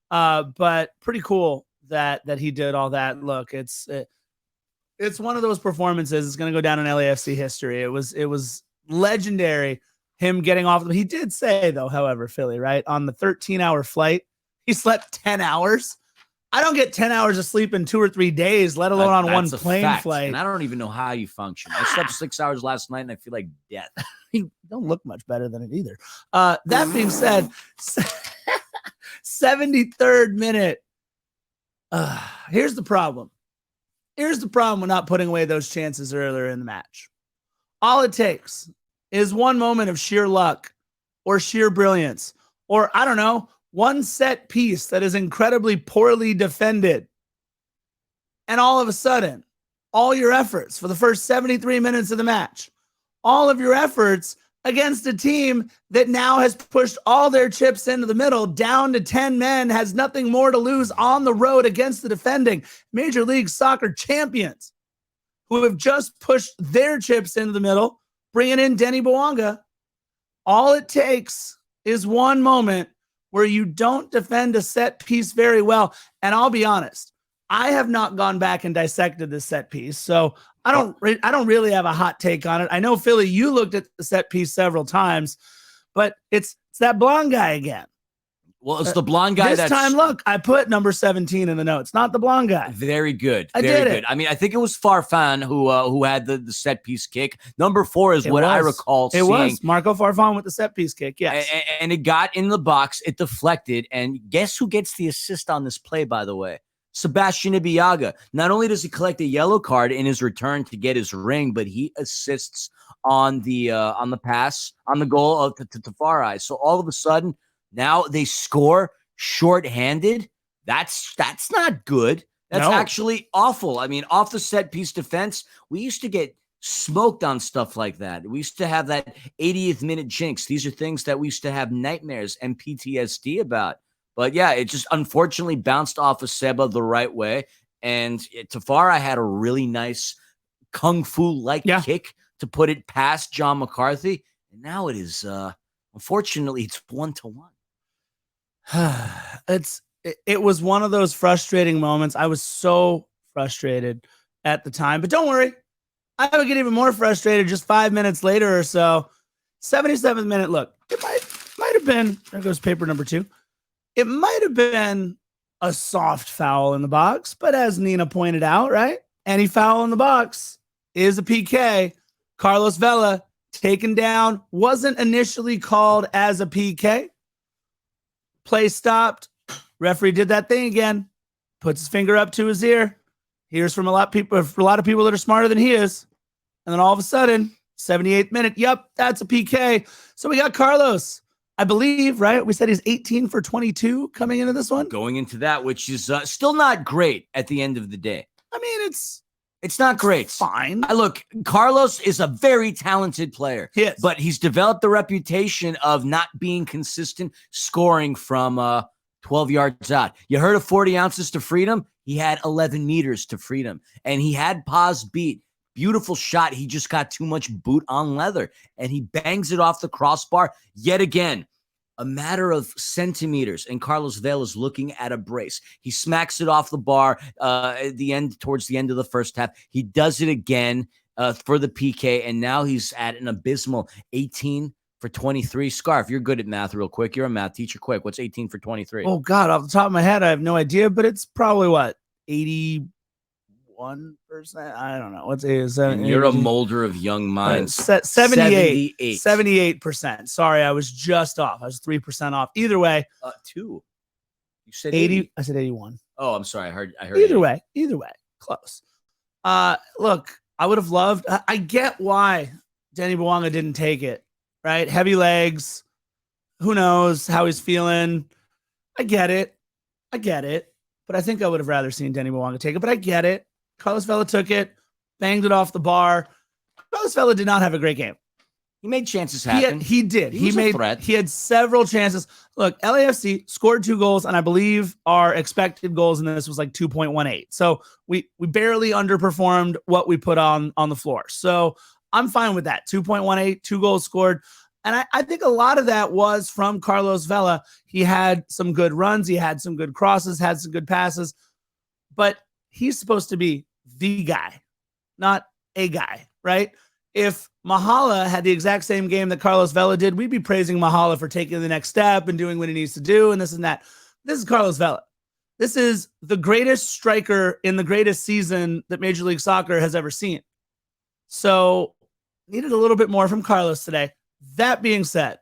But pretty cool that he did all that. Look, it's one of those performances. It's going to go down in LAFC history. It was legendary him getting off. He did say, though, however, Philly, right, on the 13-hour flight, he slept 10 hours. I don't get 10 hours of sleep in 2 or 3 days, let alone on one plane flight. And I don't even know how you function. I slept 6 hours last night, and I feel like death. You don't look much better than it either. That being said, 73rd minute. Here's the problem. Here's the problem with not putting away those chances earlier in the match. All it takes is one moment of sheer luck or sheer brilliance, or I don't know, one set piece that is incredibly poorly defended. And all of a sudden, all your efforts for the first 73 minutes of the match, all of your efforts against a team that now has pushed all their chips into the middle, down to 10 men, has nothing more to lose on the road against the defending Major League Soccer champions who have just pushed their chips into the middle, bringing in Denis Bouanga. All it takes is one moment where you don't defend a set piece very well. And I'll be honest, I have not gone back and dissected this set piece, so I don't really have a hot take on it. I know, Philly, you looked at the set piece several times, but it's that blonde guy again. Well, it's the blonde guy. This time, look, I put number 17 in the notes, not the blonde guy. Very good. I Very did good. it. I mean, I think it was Farfan who had the set piece kick. Number 4 is what I recall seeing. It was Marco Farfan with the set piece kick, yes. And it got in the box. It deflected. And guess who gets the assist on this play, by the way? Sebastian Ibeagha. Not only does he collect a yellow card in his return to get his ring, but he assists on the pass, on the goal to Tafari. So all of a sudden, now they score shorthanded. That's not good. That's actually awful. I mean, off the set piece defense, we used to get smoked on stuff like that. We used to have that 80th minute jinx. These are things that we used to have nightmares and PTSD about. But yeah, it just unfortunately bounced off of Seba the right way. And Tafari had a really nice kung fu-like kick to put it past John McCarthy. And now it is, unfortunately, it's 1-1. It was one of those frustrating moments. I was so frustrated at the time. But don't worry, I would get even more frustrated just 5 minutes later or so. 77th minute, look, it might have been, there goes paper number 2. It might have been a soft foul in the box, but as Nina pointed out, right? Any foul in the box is a PK. Carlos Vela taken down, wasn't initially called as a PK. Play stopped. Referee did that thing again. Puts his finger up to his ear. Hears from a lot of people that are smarter than he is. And then all of a sudden, 78th minute, yep, that's a PK. So we got Carlos. I believe, right? We said he's 18 for 22 coming into this one. Going into that, which is still not great at the end of the day. I mean, it's not great. Fine. Look, Carlos is a very talented player. Yes. But he's developed the reputation of not being consistent scoring from 12 yards out. You heard of 40 ounces to freedom? He had 11 meters to freedom. And he had Paz beat. Beautiful shot. He just got too much boot on leather. And he bangs it off the crossbar yet again. A matter of centimeters. And Carlos Vela's looking at a brace. He smacks it off the bar towards the end of the first half. He does it again for the PK. And now he's at an abysmal 18 for 23. Scarf, you're good at math real quick. You're a math teacher. Quick. What's 18 for 23? Oh, God. Off the top of my head, I have no idea. But it's probably what? 81%? I don't know. What's it? You're a molder of young minds. 78%. Sorry, I was just off. I was 3% off. Either way. 2. You said 80. I said 81. Oh, I'm sorry. I heard Either way. Close. Look, I would have loved. I get why Denis Bouanga didn't take it, right? Heavy legs. Who knows how he's feeling? I get it. But I think I would have rather seen Denis Bouanga take it, but I get it. Carlos Vela took it, banged it off the bar. Carlos Vela did not have a great game. He made chances happen. He did. He made a threat. He had several chances. Look, LAFC scored 2 goals, and I believe our expected goals in this was like 2.18. So we barely underperformed what we put on the floor. So I'm fine with that. 2.18, 2 goals scored. And I think a lot of that was from Carlos Vela. He had some good runs. He had some good crosses, had some good passes. But he's supposed to be the guy, not a guy, right? If Mahala had the exact same game that Carlos Vela did, we'd be praising Mahala for taking the next step and doing what he needs to do and this and that. This is Carlos Vela. This is the greatest striker in the greatest season that Major League Soccer has ever seen. So needed a little bit more from Carlos today. That being said,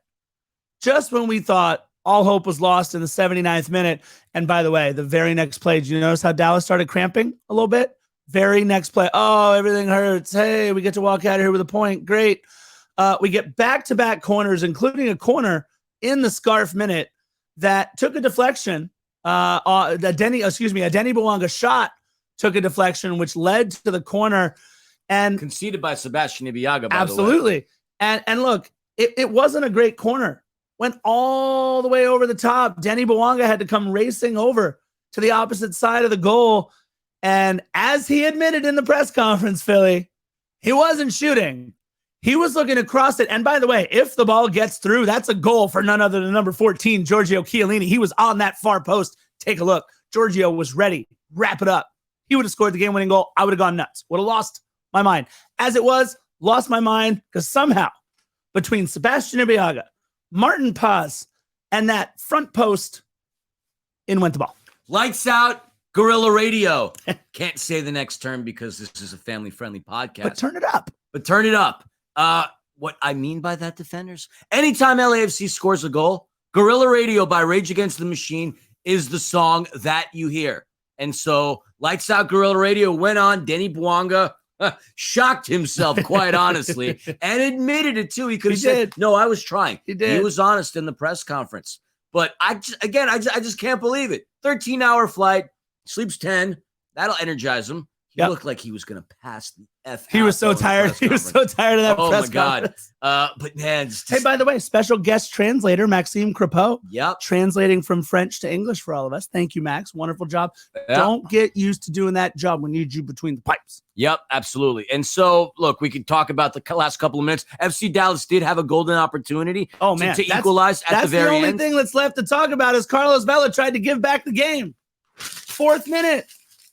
just when we thought all hope was lost in the 79th minute, and by the way, the very next play, did you notice how Dallas started cramping a little bit? Very next play. Oh, everything hurts. Hey, we get to walk out of here with a point. Great. We get back-to-back corners, including a corner in the scarf minute that took a deflection. A Denny Bouanga shot took a deflection, which led to the corner and conceded by Sebastian Ibeagha. Absolutely. And look, it wasn't a great corner. Went all the way over the top. Denny Bouanga had to come racing over to the opposite side of the goal. And as he admitted in the press conference, Philly, he wasn't shooting. He was looking to cross it. And by the way, if the ball gets through, that's a goal for none other than number 14, Giorgio Chiellini. He was on that far post. Take a look. Giorgio was ready. Wrap it up. He would have scored the game-winning goal. I would have gone nuts. Would have lost my mind. As it was, lost my mind because somehow between Sebastian Ibeagha, Martin Paz, and that front post, in went the ball. Lights out. Guerrilla Radio. Can't say the next term because this is a family-friendly podcast. But turn it up. What I mean by that, defenders, anytime LAFC scores a goal, Guerrilla Radio by Rage Against the Machine is the song that you hear. And so Lights Out Guerrilla Radio went on. Denny Bouanga shocked himself, quite honestly, and admitted it too. He could have said, no, I was trying. He did. He was honest in the press conference. But I just can't believe it. 13-hour flight. Sleeps 10. That'll energize him. He looked like he was going to pass the F. He was so tired. He was so tired of that press conference. Oh, my God. But, man. Hey, by the way, special guest translator, Maxime Crepeau. Yep. Translating from French to English for all of us. Thank you, Max. Wonderful job. Yep. Don't get used to doing that job. We need you between the pipes. Yep, absolutely. And so, look, we could talk about the last couple of minutes. FC Dallas did have a golden opportunity to equalize at the very end. That's the only thing that's left to talk about is Carlos Vela tried to give back the game. 4th minute.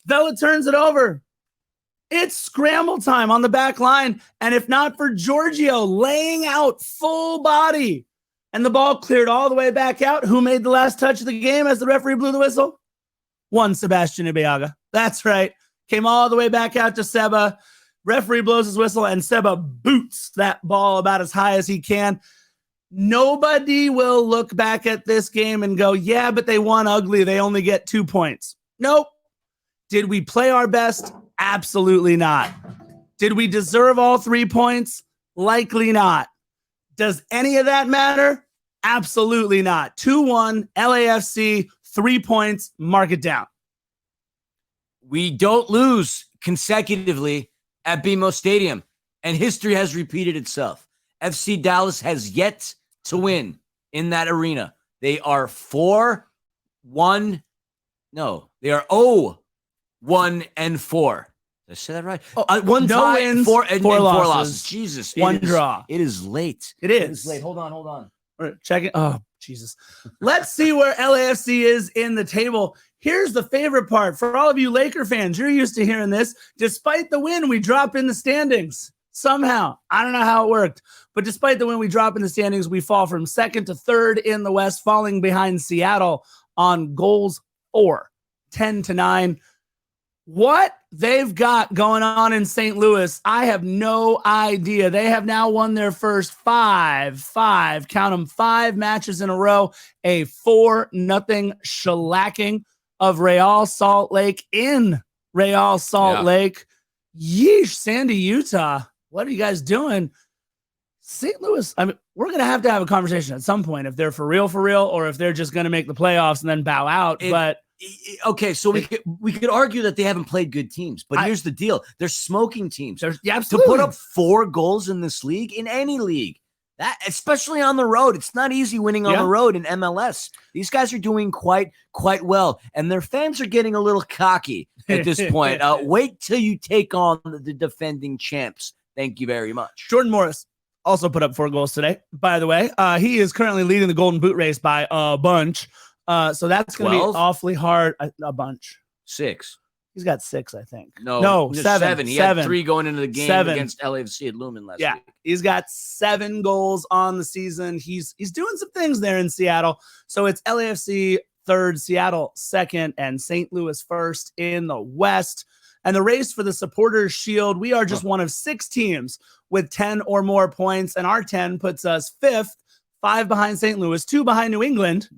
Vela turns it over. It's scramble time on the back line. And if not for Giorgio laying out full body and the ball cleared all the way back out, who made the last touch of the game as the referee blew the whistle? One Sebastian Ibeagha. That's right. Came all the way back out to Seba. Referee blows his whistle and Seba boots that ball about as high as he can. Nobody will look back at this game and go, yeah, but they won ugly. They only get 2 points. Nope. Did we play our best? Absolutely not. Did we deserve all 3 points? Likely not. Does any of that matter? Absolutely not. 2-1, LAFC, 3 points, mark it down. We don't lose consecutively at BMO Stadium, and history has repeated itself. FC Dallas has yet to win in that arena. They are 0-1. They are 0-1-4. Did I say that right? One tie, wins, 4 losses. losses. Jesus. One draw. It is late. It is late. Hold on. We're checking. Oh, Jesus. Let's see where LAFC is in the table. Here's the favorite part. For all of you Laker fans, you're used to hearing this. Despite the win, we drop in the standings. Somehow. I don't know how it worked. But despite the win, we drop in the standings. We fall from 2nd to 3rd in the West, falling behind Seattle on goals 4, 10-9. What they've got going on in St. Louis, I have no idea. They have now won their first five, count them, 5 matches in a row, a 4-0 shellacking of Real Salt Lake in Real Salt Lake. Yeesh, Sandy, Utah. What are you guys doing? St. Louis, I mean, we're going to have a conversation at some point if they're for real, or if they're just going to make the playoffs and then bow out. Okay, so we could argue that they haven't played good teams, but here's the deal. They're smoking teams. To put up 4 goals in this league, in any league, that especially on the road, it's not easy winning on the road in MLS. These guys are doing quite well, and their fans are getting a little cocky at this point. Wait till you take on the defending champs. Thank you very much. Jordan Morris also put up 4 goals today, by the way. He is currently leading the Golden Boot race by a bunch. So that's going to be awfully hard. A bunch. 6. He's got 6, I think. No, seven. He Seven. had 3 going into the game against LAFC at Lumen last week. He's got 7 goals on the season. He's doing some things there in Seattle. So it's LAFC 3rd, Seattle 2nd, and St. Louis 1st in the West. And the race for the Supporters Shield, we are just one of 6 teams with 10 or more points, and our 10 puts us 5th, 5 behind St. Louis, 2 behind New England,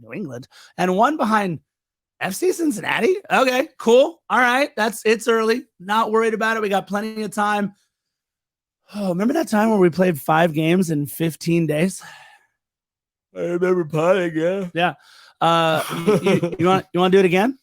and 1 behind FC Cincinnati. Okay, cool. All right. It's early. Not worried about it. We got plenty of time. Oh, remember that time where we played 5 games in 15 days? I remember playing, yeah. You want to do it again?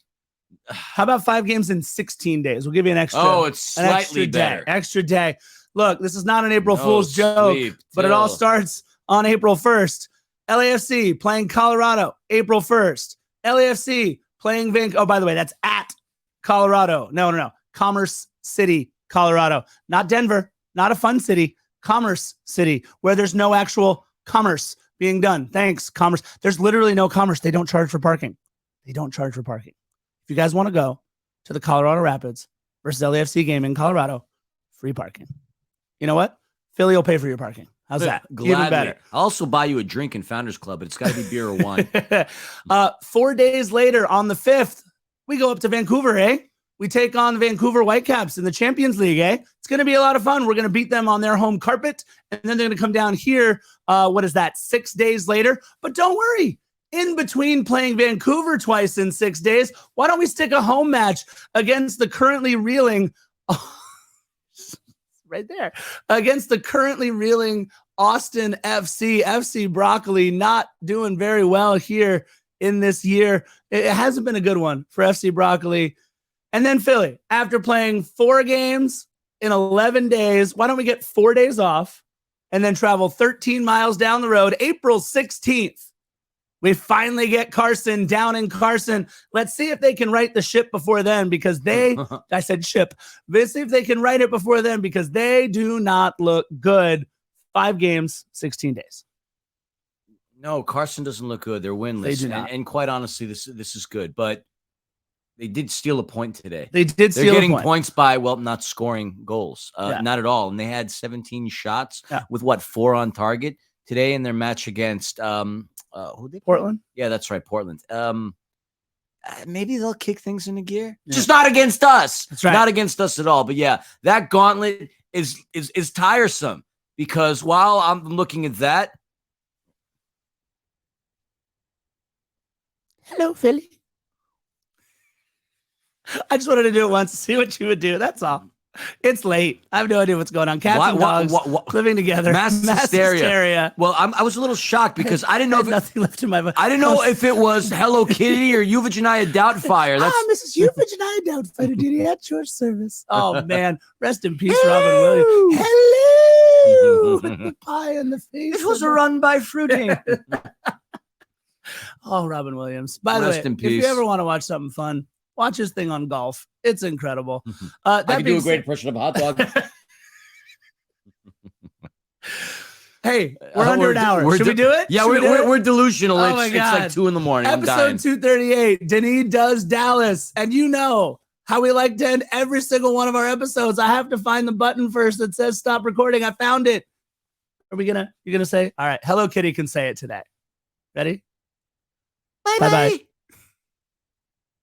How about 5 games in 16 days? We'll give you an extra. Oh, it's slightly better. Extra day. Look, this is not an April Fool's joke, but it all starts on April 1st. LAFC playing Colorado, April 1st. LAFC playing Banc. Oh, by the way, that's at Colorado. No. Commerce City, Colorado. Not Denver. Not a fun city. Commerce City, where there's no actual commerce being done. Thanks, commerce. There's literally no commerce. They don't charge for parking. If you guys want to go to the Colorado Rapids versus LAFC game in Colorado, free parking. You know what? Philly will pay for your parking. How's that? Gladly. Even better. I'll also buy you a drink in Founders Club, but it's got to be beer or wine. 4 days later, on the 5th, we go up to Vancouver, We take on the Vancouver Whitecaps in the Champions League, It's going to be a lot of fun. We're going to beat them on their home carpet, and then they're going to come down here, 6 days later? But don't worry. In between playing Vancouver twice in 6 days, why don't we stick a home match against the currently reeling... right there, against the currently reeling Austin FC Broccoli, not doing very well here in this year. It hasn't been a good one for FC Broccoli. And then Philly, after playing 4 games in 11 days, why don't we get 4 days off and then travel 13 miles down the road, April 16th. We finally get Carson down in Carson. Let's see if they can right the ship before then, because I said ship. Let's see if they can right it before then, because they do not look good. 5 games, 16 days. No, Carson doesn't look good. They're winless. They do not. And quite honestly, this is good, but they did steal a point today. They're getting points by, not scoring goals. Not at all. And they had 17 shots with 4 on target today in their match against who they Portland? Yeah, that's right, Portland. Maybe they'll kick things into gear. Yeah. Just not against us. That's right. Not against us at all. But yeah, that gauntlet is tiresome, because while I'm looking at that. Hello, Philly. I just wanted to do it once to see what you would do. That's all. It's late. I have no idea what's going on. Cats and dogs living together. Mass hysteria. Well, I was a little shocked because I didn't know if nothing left in my mind. I didn't know if it was Hello Kitty or Euphegenia Doubtfire. Mrs. Euphegenia Doubtfire, Diddy, at your service. Oh man, rest in peace, Robin Williams. Hello, pie in the face. It was a run by Fruiting. Oh, Robin Williams. By the way, if you ever want to watch something fun, watch his thing on golf. It's incredible. I can do a great impression of a hot dog. Hey, we're under an hour. Should we do it? Yeah, we're delusional. Oh it's like 2 a.m. Episode 238, Denis does Dallas. And you know how we like to end every single one of our episodes. I have to find the button first that says stop recording. I found it. You're going to say, all right, Hello Kitty can say it today. Ready? Bye-bye.